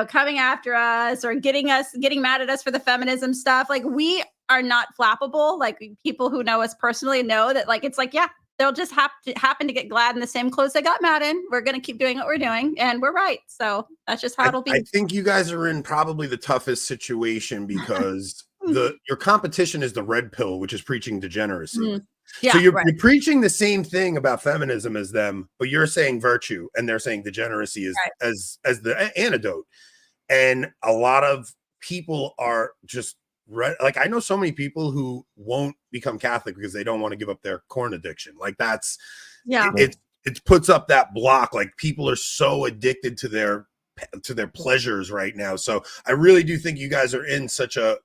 coming after us or getting mad at us for the feminism stuff, like we are not flappable. Like people who know us personally know that it's like, yeah, they'll just happen to get glad in the same clothes they got mad in. We're going to keep doing what we're doing, and we're right. So that's just how it'll be. I think you guys are in probably the toughest situation because your competition is the red pill, which is preaching degeneracy. Yeah, so you're preaching the same thing about feminism as them, but you're saying virtue, and they're saying degeneracy is as the antidote. And a lot of people are just like, I know so many people who won't become Catholic because they don't want to give up their corn addiction. Like that's it puts up that block. Like people are so addicted to their pleasures right now. So I really do think you guys are in such a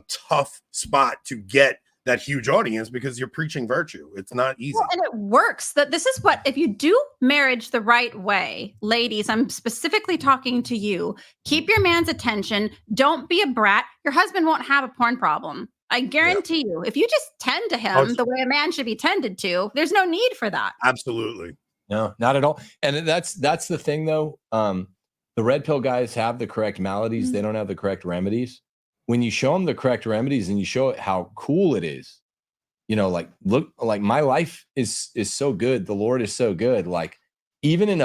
tough spot to get that huge audience because you're preaching virtue. It's not easy. Well, and it works. That this is what, if you do marriage the right way, ladies, I'm specifically talking to you, keep your man's attention. Don't be a brat. Your husband won't have a porn problem. I guarantee you, if you just tend to him the way a man should be tended to, there's no need for that. Absolutely. No, not at all. And that's the thing though. The red pill guys have the correct maladies. They don't have the correct remedies. When you show them the correct remedies and you show it how cool it is, like, look, like my life is so good. The Lord is so good. Like even in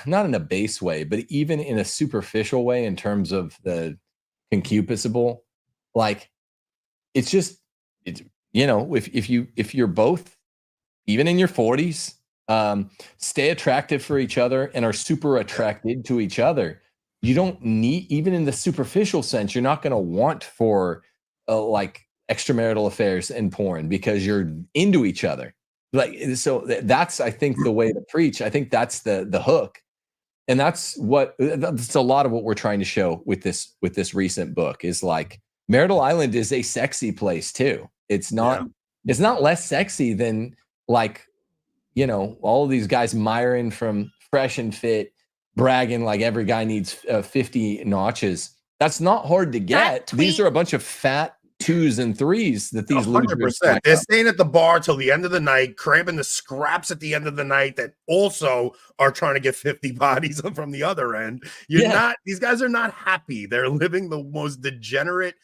not in a base way, but even in a superficial way in terms of the concupiscible, like it's if you're both, even in your 40s, stay attractive for each other and are super attracted to each other, you don't need, even in the superficial sense, you're not going to want for like extramarital affairs and porn because you're into each other. Like, so that's, I think, the way to preach. I think that's the hook. And that's a lot of what we're trying to show with this recent book is like Marital Island is a sexy place too. It's not less sexy than like, all of these guys miring from Fresh and Fit, bragging like every guy needs 50 notches. That's not hard to get. These are a bunch of fat 2s and 3s that these 100%. They're staying at the bar till the end of the night, cramming the scraps at the end of the night that also are trying to get 50 bodies from the other end. These guys are not happy. They're living the most degenerate,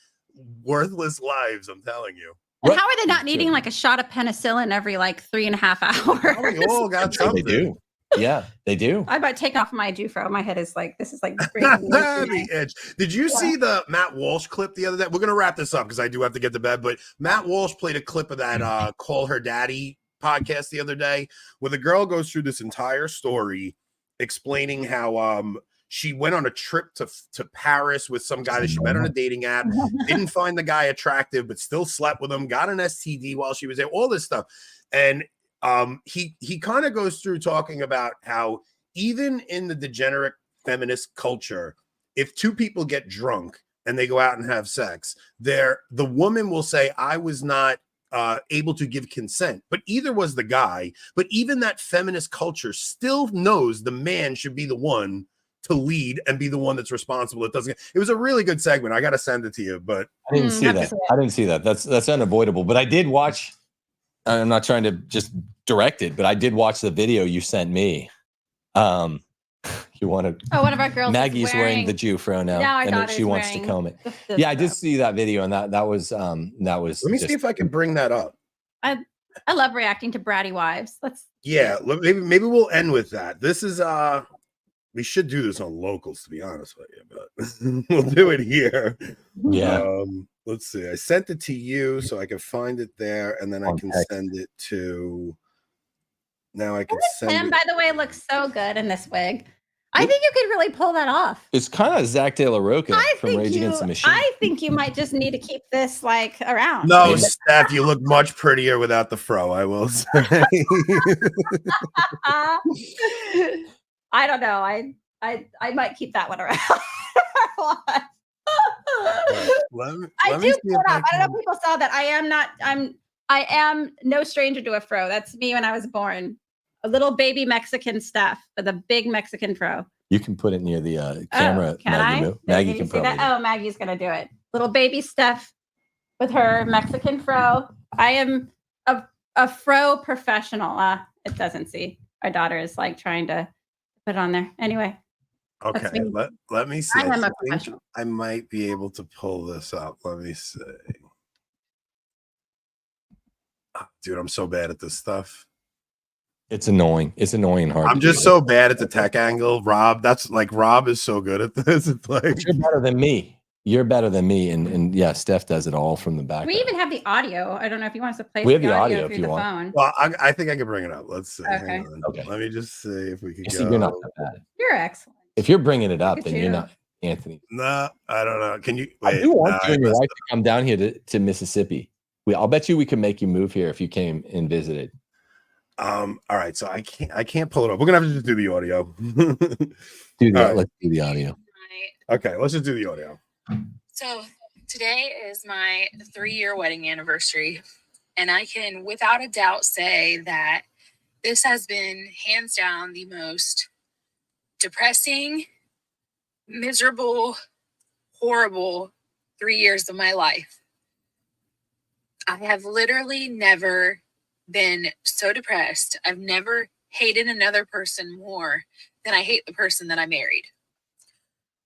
worthless lives, I'm telling you. And how are they not needing like a shot of penicillin every like 3.5 hours? We all got something. They do. Yeah, they do. I might take off my Jufro. My head is like, this is like the edge. Did you see the Matt Walsh clip the other day? We're going to wrap this up because I do have to get to bed, but Matt Walsh played a clip of that Call Her Daddy podcast the other day where the girl goes through this entire story explaining how she went on a trip to Paris with some guy that she met on a dating app, didn't find the guy attractive, but still slept with him, got an STD while she was there, all this stuff. And he kind of goes through talking about how even in the degenerate feminist culture, if two people get drunk and they go out and have sex, the woman will say, I was not able to give consent, but either was the guy. But even that feminist culture still knows the man should be the one to lead and be the one that's responsible. It was a really good segment. I got to send it to you, but I didn't see that. That's unavoidable. But I did watch. I'm not trying to just direct it, but I did watch the video you sent me. You wanted one of our girls. Maggie's wearing the Jufro now, and she wants to comb it. Yeah, I did see that video, and that was. Let me see if I can bring that up. I love reacting to bratty wives. Maybe we'll end with that. This is we should do this on Locals, to be honest with you, but we'll do it here. Yeah. Let's see. I sent it to you so I can find it there, and then I can send it to. Now I can send. Tim, by the way, looks so good in this wig. I think you could really pull that off. It's kind of Zach De La Rocha from Rage Against the Machine. I think you might just need to keep this like around. No, Steph, you look much prettier without the fro, I will say. I don't know. I might keep that one around. I do pull it off. I don't know if people saw that. I am no stranger to a fro. That's me when I was born. A little baby Mexican Steph with a big Mexican fro. You can put it near the camera. Can Maggie, Maggie can probably. Oh, Maggie's gonna do it. Little baby Steph with her Mexican fro. I am a fro professional. It doesn't see. Our daughter is like trying to put it on there. Anyway. Okay, let me see. I am a professional. I might be able to pull this up. Let me see. Dude, I'm so bad at this stuff. It's annoying. It's annoying and hard. I'm just so bad at the tech angle. Rob is so good at this. It's like, but you're better than me. You're better than me. And yeah, Steph does it all from the back. We even have the audio. I don't know if you want us to play We have the audio audio through if you the want. phone. well, I think I can bring it up. Let's see. Okay. Hang on. Okay. Let me just see if we can See, go. you're not that bad. You're excellent. If you're bringing it up, at then you. you're not Anthony. No, I don't know. Can you? I Wait, do want nah, you and your I wife to come down here to Mississippi. I'll bet you we can make you move here if you came and visited. all right, so I can't pull it up. We're gonna have to just do the audio. Let's do the audio. Okay, let's just do the audio. So today is my 3-year wedding anniversary, and I can without a doubt say that this has been hands down the most depressing, miserable, horrible 3 years of my life. I have literally never been so depressed. I've never hated another person more than I hate the person that I married.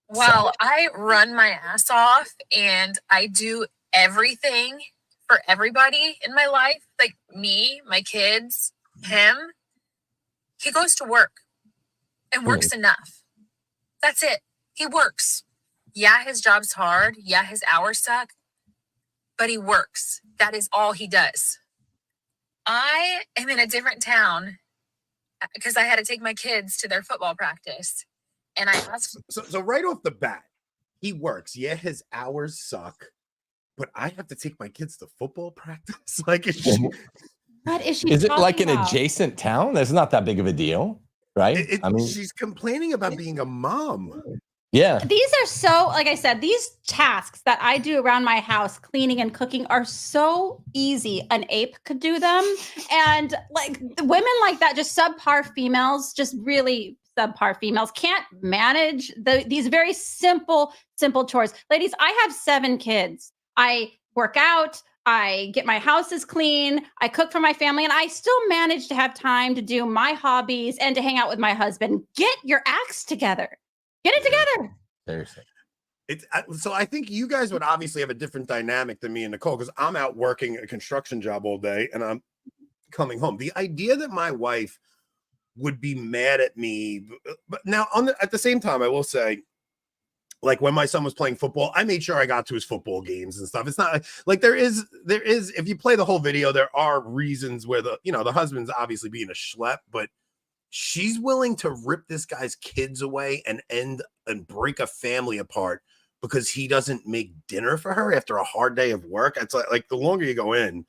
While I run my ass off and I do everything for everybody in my life, like me, my kids, him, he goes to work and works enough. That's it. He works. Yeah, his job's hard. Yeah, his hours suck, but he works. That is all he does. I am in a different town because I had to take my kids to their football practice. And I asked. So right off the bat, he works. Yeah, his hours suck, but I have to take my kids to football practice. Like, What is she? Is it like an about? adjacent town? That's not that big of a deal, right? I mean, she's complaining about being a mom. Yeah. These are so, like I said, these tasks that I do around my house, cleaning and cooking, are so easy. An ape could do them. And like women like that, just subpar females, just really subpar females, can't manage these very simple chores. Ladies, I have 7 kids. I work out. I get my houses clean. I cook for my family, and I still manage to have time to do my hobbies and to hang out with my husband. Get your acts together. Get it together. Seriously. So I think you guys would obviously have a different dynamic than me and Nicole, because I'm out working a construction job all day and I'm coming home. The idea that my wife would be mad at me, but now at the same time, I will say, like when my son was playing football, I made sure I got to his football games and stuff. It's not like there is, if you play the whole video, there are reasons where the husband's obviously being a schlep, but she's willing to rip this guy's kids away and end and break a family apart because he doesn't make dinner for her after a hard day of work. It's like the longer you go in,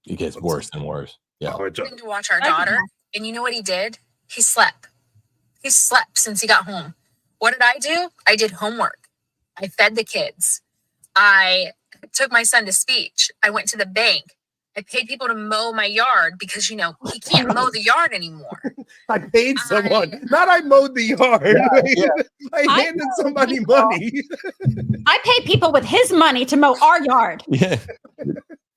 it gets worse and worse. Yeah. To watch our daughter, and you know what he did? He slept. He slept since he got home. What did I do? I did homework. I fed the kids. I took my son to speech. I went to the bank. I paid people to mow my yard because, he can't mow the yard anymore. I paid someone. Not I mowed the yard. Yeah. I handed somebody money. I pay people with his money to mow our yard. Yeah.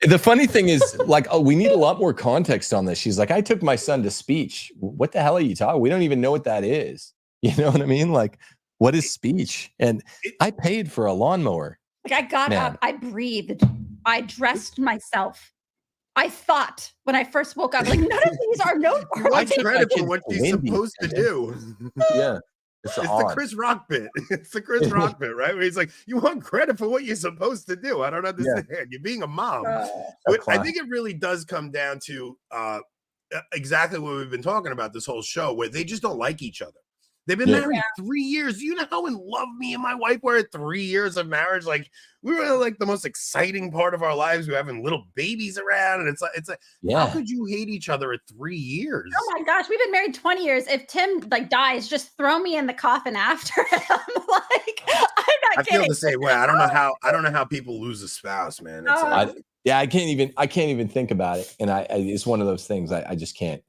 The funny thing is, we need a lot more context on this. She's like, I took my son to speech. What the hell are you talking? We don't even know what that is. You know what I mean? Like, what is speech? And I paid for a lawnmower. Like I got up, I breathed, I dressed myself. I thought when I first woke up, like none of these are I credit for what she's supposed to do. Yeah. It's the Chris Rock bit. It's the Chris Rock bit, right? Where he's like, you want credit for what you're supposed to do. I don't understand. Yeah. You're being a mom. But I think it really does come down to exactly what we've been talking about this whole show, where they just don't like each other. They've been married 3 years. You know how in love me and my wife were at 3 years of marriage? Like we were like the most exciting part of our lives. We were having little babies around, and it's like, how could you hate each other at 3 years? Oh my gosh, we've been married 20 years. If Tim dies, just throw me in the coffin after him. Like I'm not kidding. I feel the same way. I don't know how people lose a spouse, man. It's I can't even think about it, and it's one of those things I just can't.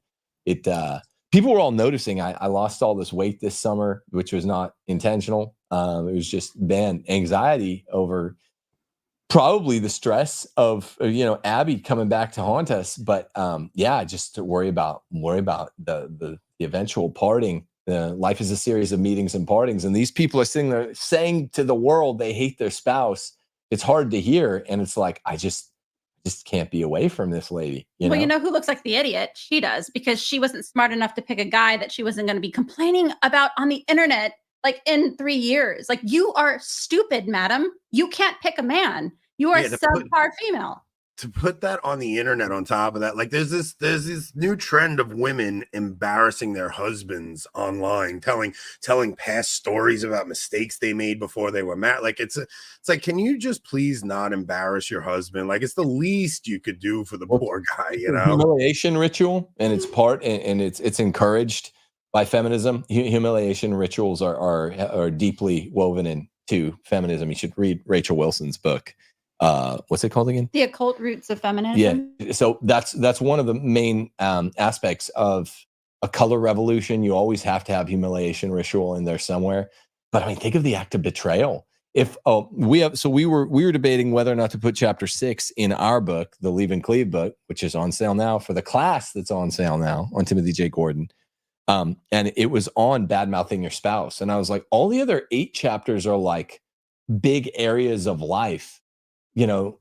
People were all noticing I lost all this weight this summer, which was not intentional. It was just anxiety over probably the stress of Abby coming back to haunt us. But just to worry about the eventual parting. Life is a series of meetings and partings, and these people are sitting there saying to the world they hate their spouse. It's hard to hear, and it's like I just just can't be away from this lady. You Well, know? you know who looks like the idiot? She does, because she wasn't smart enough to pick a guy that she wasn't going to be complaining about on the internet like in 3 years. Like, you are stupid, madam. You can't pick a man. You are Yeah, subpar female. To put that on the internet on top of that, like there's this new trend of women embarrassing their husbands online, telling past stories about mistakes they made before they were married. Like it's like, can you just please not embarrass your husband? Like, it's the least you could do for the poor guy, you know? Humiliation ritual, and it's part, and it's encouraged by feminism. Humiliation rituals are deeply woven into feminism. You should read Rachel Wilson's book. What's it called again? The Occult Roots of Feminism. Yeah. So that's one of the main aspects of a color revolution. You always have to have humiliation ritual in there somewhere. But I mean, think of the act of betrayal. We were debating whether or not to put chapter 6 in our book, the Leave and Cleave book, which is on sale now for the class that's on sale now on Timothy J. Gordon. And it was on bad mouthing your spouse. And I was like, all the other 8 chapters are like big areas of life. You know,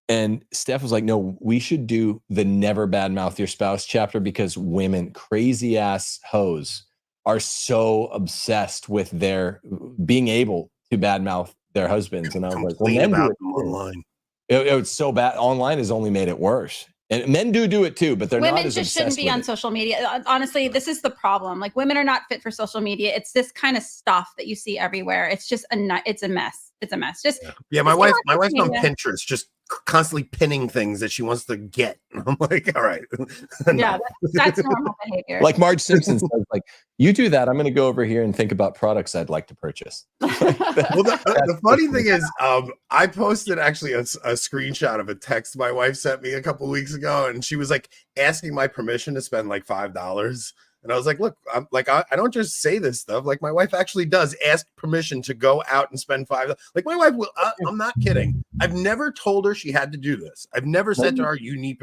and Steph was like, no, we should do the never badmouth your spouse chapter, because women, crazy ass hoes, are so obsessed with their being able to badmouth their husbands. And I was like, well, men do it online. It's so bad. Online has only made it worse. And men do it too, but they're not as just shouldn't be on social media. Honestly, this is the problem. Like, women are not fit for social media. It's this kind of stuff that you see everywhere. It's just it's a mess. It's a mess. Just my wife's on Pinterest, just constantly pinning things that she wants to get. I'm like, all right. Yeah, that's normal behavior. Like Marge Simpson says, like, you do that, I'm going to go over here and think about products I'd like to purchase. Well, the funny thing is, I posted actually a screenshot of a text my wife sent me a couple of weeks ago, and she was like asking my permission to spend like $5. And I was like, look, I don't just say this stuff. Like, my wife actually does ask permission to go out and spend $5. Like, my wife will, I'm not kidding. I've never told her she had to do this. I've never said to her, you need,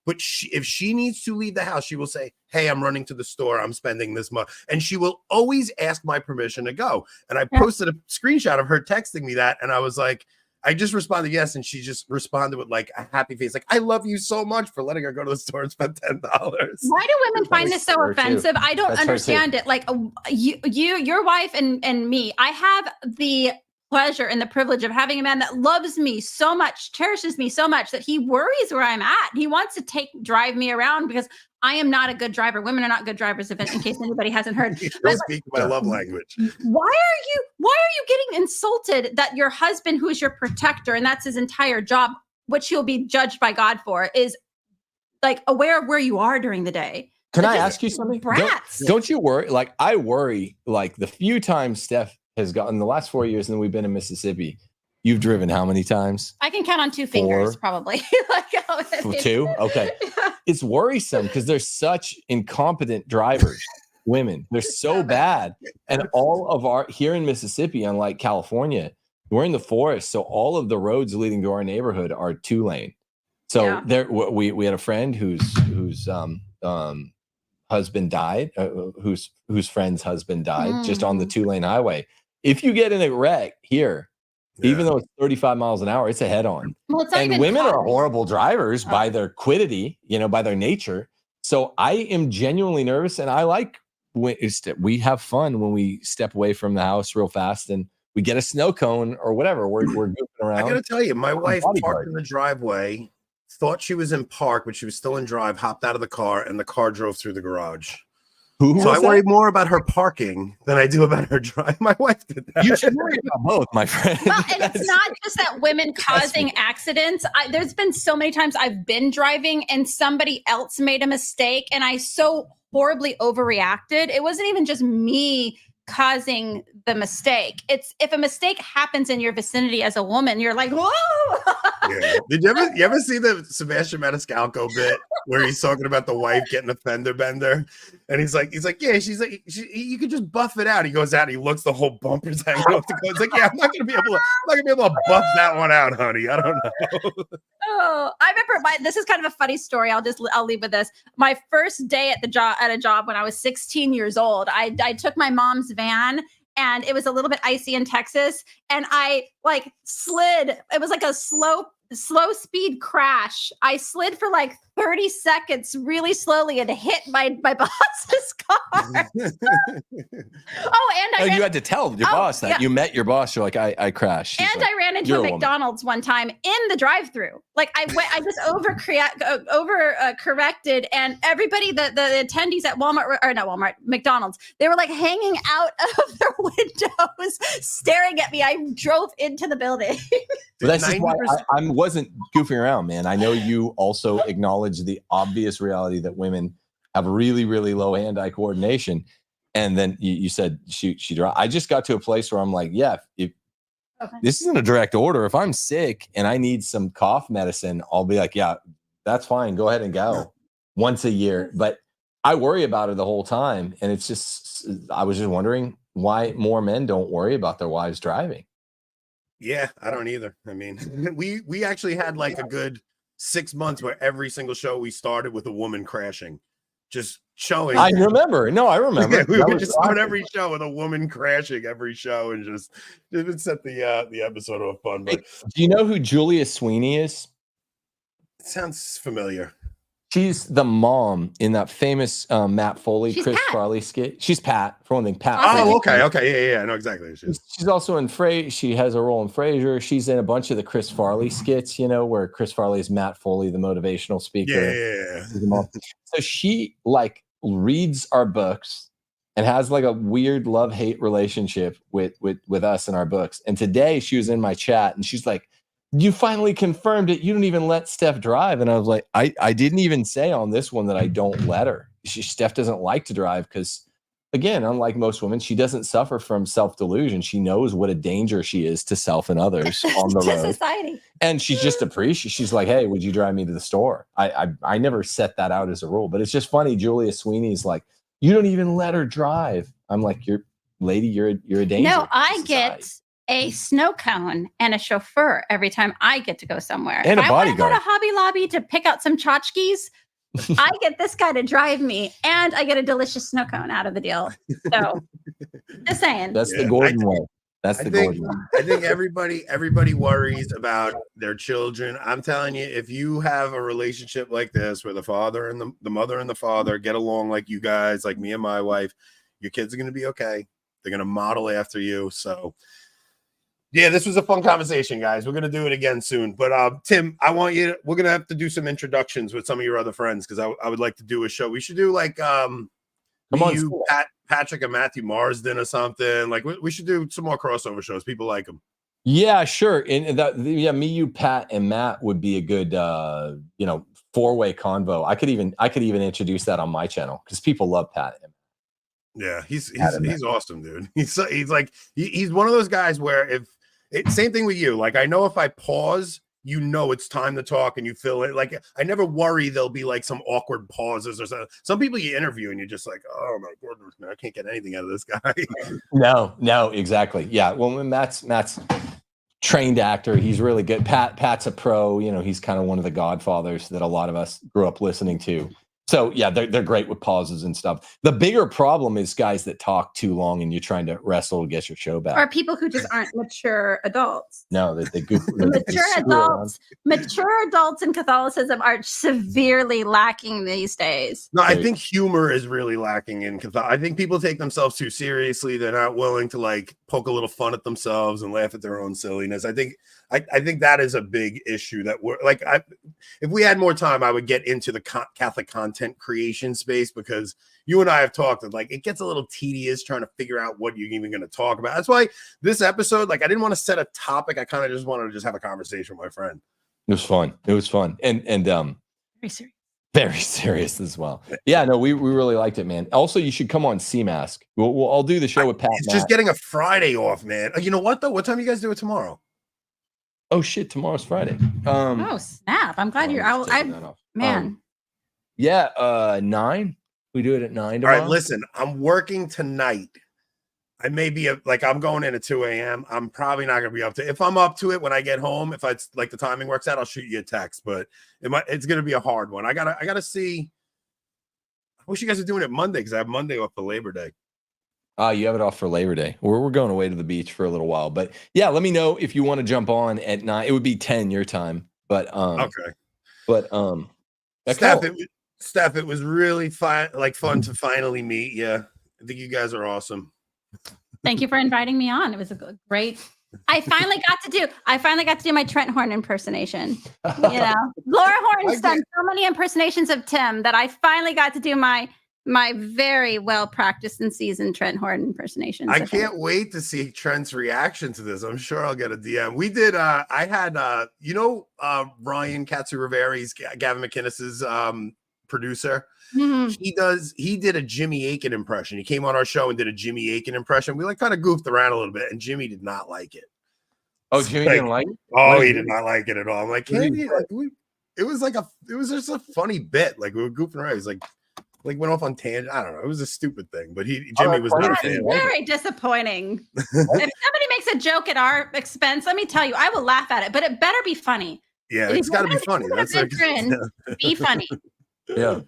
but if she needs to leave the house, she will say, hey, I'm running to the store. I'm spending this money. And she will always ask my permission to go. And I posted a screenshot of her texting me that. And I was like, I just responded yes, and she just responded with like a happy face, like, I love you so much for letting her go to the store and spend $10. Why do women find this so offensive? I don't understand it. Like, your wife and me, I have the pleasure and the privilege of having a man that loves me so much, cherishes me so much, that he worries where I'm at. He wants to drive me around, because I am not a good driver. Women are not good drivers, in case anybody hasn't heard. You don't speak my love language. Why are you getting insulted that your husband, who is your protector, and that's his entire job, which you'll be judged by God for, is like aware of where you are during the day? Can I ask you something? Don't you worry? Like, I worry, like, the few times Steph has gotten the last 4 years, and we've been in Mississippi. You've driven how many times? I can count on 2 fingers, probably. Like, 2? Okay. It's worrisome because they're such incompetent drivers. Women, they're so bad. And all of here in Mississippi, unlike California, we're in the forest. So all of the roads leading to our neighborhood are 2-lane. So we had a friend whose husband died, whose friend's husband died just on the 2-lane highway. If you get in a wreck here, even though it's 35 miles an hour, it's a head-on. Well, and women are horrible drivers by their quiddity, by their nature. So I am genuinely nervous, and I like we have fun when we step away from the house real fast and we get a snow cone or whatever. We're goofing around. I got to tell you, my wife parked in the driveway, thought she was in park, but she was still in drive, hopped out of the car, and the car drove through the garage. So I worry more about her parking than I do about her drive. My wife did that. You should worry about both, my friend. Well, and it's not just that women causing accidents. There's been so many times I've been driving and somebody else made a mistake, and I so horribly overreacted. It wasn't even just me causing the mistake. It's if a mistake happens in your vicinity as a woman, you're like, whoa. Yeah. Did you ever see the Sebastian Maniscalco bit where he's talking about the wife getting a fender bender, and he's like, yeah, she's like, you could just buff it out. He goes out, he looks, the whole bumper's hanging off the car. It's like, yeah, I'm not gonna be able to buff that one out, honey. I don't know. Oh, I remember this is kind of a funny story. I'll leave with this. My first day at a job when I was 16 years old, I took my mom's van, and it was a little bit icy in Texas, and I slid. It was like a slope slow speed crash. I slid for like 30 seconds really slowly and hit my boss's car. And you had to tell your boss that you met your boss. You're like, I crashed. She's I ran into a McDonald's one time in the drive-through. Like I just corrected, and everybody, the attendees at McDonald's, they were like hanging out of their windows, staring at me. I drove into the building. Well, that's just why I wasn't goofing around, man. I know you also acknowledge the obvious reality that women have really, really low hand-eye coordination. And then you said she I just got to a place where I'm like, yeah, if this isn't a direct order. If I'm sick and I need some cough medicine, I'll be like, yeah, that's fine. Go ahead and go once a year. But I worry about it the whole time. And it's just, I was just wondering why more men don't worry about their wives driving. Yeah, I don't either. I mean, we actually had like a good 6 months where every single show we started with a woman crashing, just showing. I remember. No, I remember. Yeah, we would just start every show with a woman crashing every show, and just it would set the episode off fun. But do you know who Julia Sweeney is? It sounds familiar. She's the mom in that famous Matt Foley, Chris Farley skit. She's Pat, for one thing. Pat. Oh, okay. Yeah. I know exactly who she is. She's also in She has a role in Frasier. She's in a bunch of the Chris Farley skits, where Chris Farley is Matt Foley, the motivational speaker. Yeah. So she like reads our books and has like a weird love-hate relationship with us and our books. And today she was in my chat and she's like, you finally confirmed it. You don't even let Steph drive. And I was like, I didn't even say on this one that I don't let her. Steph doesn't like to drive because, again, unlike most women, she doesn't suffer from self-delusion. She knows what a danger she is to self and others on the road. Society. And she just appreciates. She's like, hey, would you drive me to the store? I never set that out as a rule. But it's just funny. Julia Sweeney's like, you don't even let her drive. I'm like, you're a danger. No, I get a snow cone and a chauffeur every time I get to go somewhere. And if a bodyguard. I want to go to Hobby Lobby to pick out some tchotchkes, I get this guy to drive me, and I get a delicious snow cone out of the deal. So, just saying. That's the Gordon way. That's the Gordon way. I think everybody worries about their children. I'm telling you, if you have a relationship like this where the father and the mother and the father get along like you guys, like me and my wife, your kids are going to be okay. They're going to model after you. So, yeah, this was a fun conversation, guys. We're going to do it again soon. But Tim, we're going to have to do some introductions with some of your other friends because I would like to do a show. We should do like Patrick and Matthew Marsden or something. Like we should do some more crossover shows. People like them. Yeah, sure. And me, you, Pat, and Matt would be a good four-way convo. I could even introduce that on my channel because people love Pat. Yeah, he's awesome, dude. He's one of those guys where same thing with you. Like I know if I pause, it's time to talk and you feel it. Like I never worry there'll be like some awkward pauses or something. Some people you interview and you're just like, oh my goodness, man, I can't get anything out of this guy. No, exactly. Yeah. Well, Matt's trained actor. He's really good. Pat's a pro. He's kind of one of the godfathers that a lot of us grew up listening to. So yeah, they're great with pauses and stuff. The bigger problem is guys that talk too long and you're trying to wrestle to get your show back. Or people who just aren't mature adults. No, mature adults in Catholicism are severely lacking these days. No, I think humor is really lacking in Catholicism. I think people take themselves too seriously. They're not willing to like poke a little fun at themselves and laugh at their own silliness. I think that is a big issue that we're like, if we had more time, I would get into the Catholic content creation space because you and I have talked and like, it gets a little tedious trying to figure out what you're even going to talk about. That's why this episode, like I didn't want to set a topic. I kind of just wanted to just have a conversation with my friend. It was fun. And very serious. Very serious as well. Yeah, no, we really liked it, man. Also, you should come on CMask. I'll do the show with Pat. It's just getting a Friday off, man. You know what though? What time you guys do it tomorrow? Oh shit! Tomorrow's Friday. Oh snap! I'm glad you're. Man. 9. We do it at 9 tomorrow. All right, listen. I'm working tonight. I may be I'm going in at 2 a.m. I'm probably not gonna be up to. If I'm up to it when I get home, if it's like the timing works out, I'll shoot you a text. But it's gonna be a hard one. I gotta see. I wish you guys were doing it Monday because I have Monday off for Labor Day. You have it off for Labor Day. We're going away to the beach for a little while. But yeah, let me know if you want to jump on at 9. It would be 10 your time. But Okay. But Steph, it was really fun to finally meet you. I think you guys are awesome. Thank you for inviting me on. It was a great. I finally got to do my Trent Horn impersonation. You know, Laura Horn's done so many impersonations of Tim that I finally got to do my very well practiced and seasoned Trent Horn impersonations. I can't wait to see Trent's reaction to this. I'm sure I'll get a DM. We did. I had Ryan Katsu-Riveri's Gavin McInnes's producer. Mm-hmm. He did a Jimmy Aiken impression. He came on our show and did a Jimmy Aiken impression. We kind of goofed around a little bit, and Jimmy did not like it. Oh, Jimmy didn't like it? Oh, he did not like it at all. I'm like, it was just a funny bit. Like, we were goofing around. He's like went off on tangent. I don't know. It was a stupid thing, but Jimmy was not a fan. Very disappointing. If somebody makes a joke at our expense, let me tell you, I will laugh at it, but it better be funny. Yeah, it's got to be funny. That's be funny. Yeah.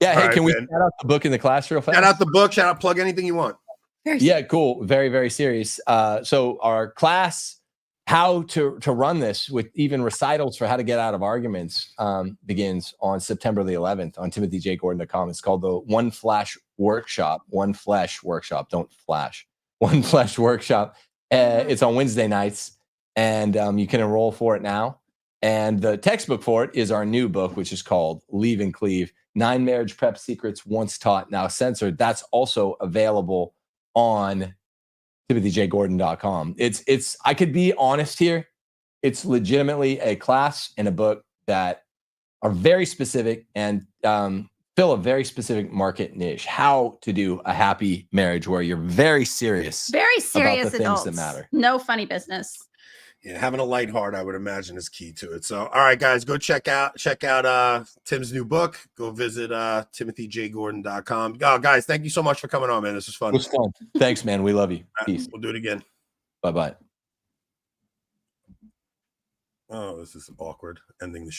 Yeah. Hey, can we shout out the book in the class real fast? Shout out the book. Shout out, plug anything you want. Yeah, cool. Very, very serious. So our class, how to run this with even recitals for how to get out of arguments, begins on September the 11th on timothyjgordon.com. It's called the One Flesh Workshop. One Flesh Workshop. Don't flash. One Flesh Workshop. It's on Wednesday nights, and you can enroll for it now. And the textbook for it is our new book, which is called Leave and Cleave: 9 Marriage Prep Secrets Once Taught, Now Censored. That's also available on timothyjgordon.com. It's I could be honest here. It's legitimately a class and a book that are very specific and fill a very specific market niche. How to do a happy marriage where you're very serious about the things that matter. No funny business. Yeah, having a light heart, I would imagine, is key to it. So, all right, guys, go check out Tim's new book. Go visit timothyjgordon.com. Oh, guys, thank you so much for coming on, man. This was fun. It was fun. Thanks, man. We love you. Peace. We'll do it again. Bye-bye. Oh, this is awkward ending the show.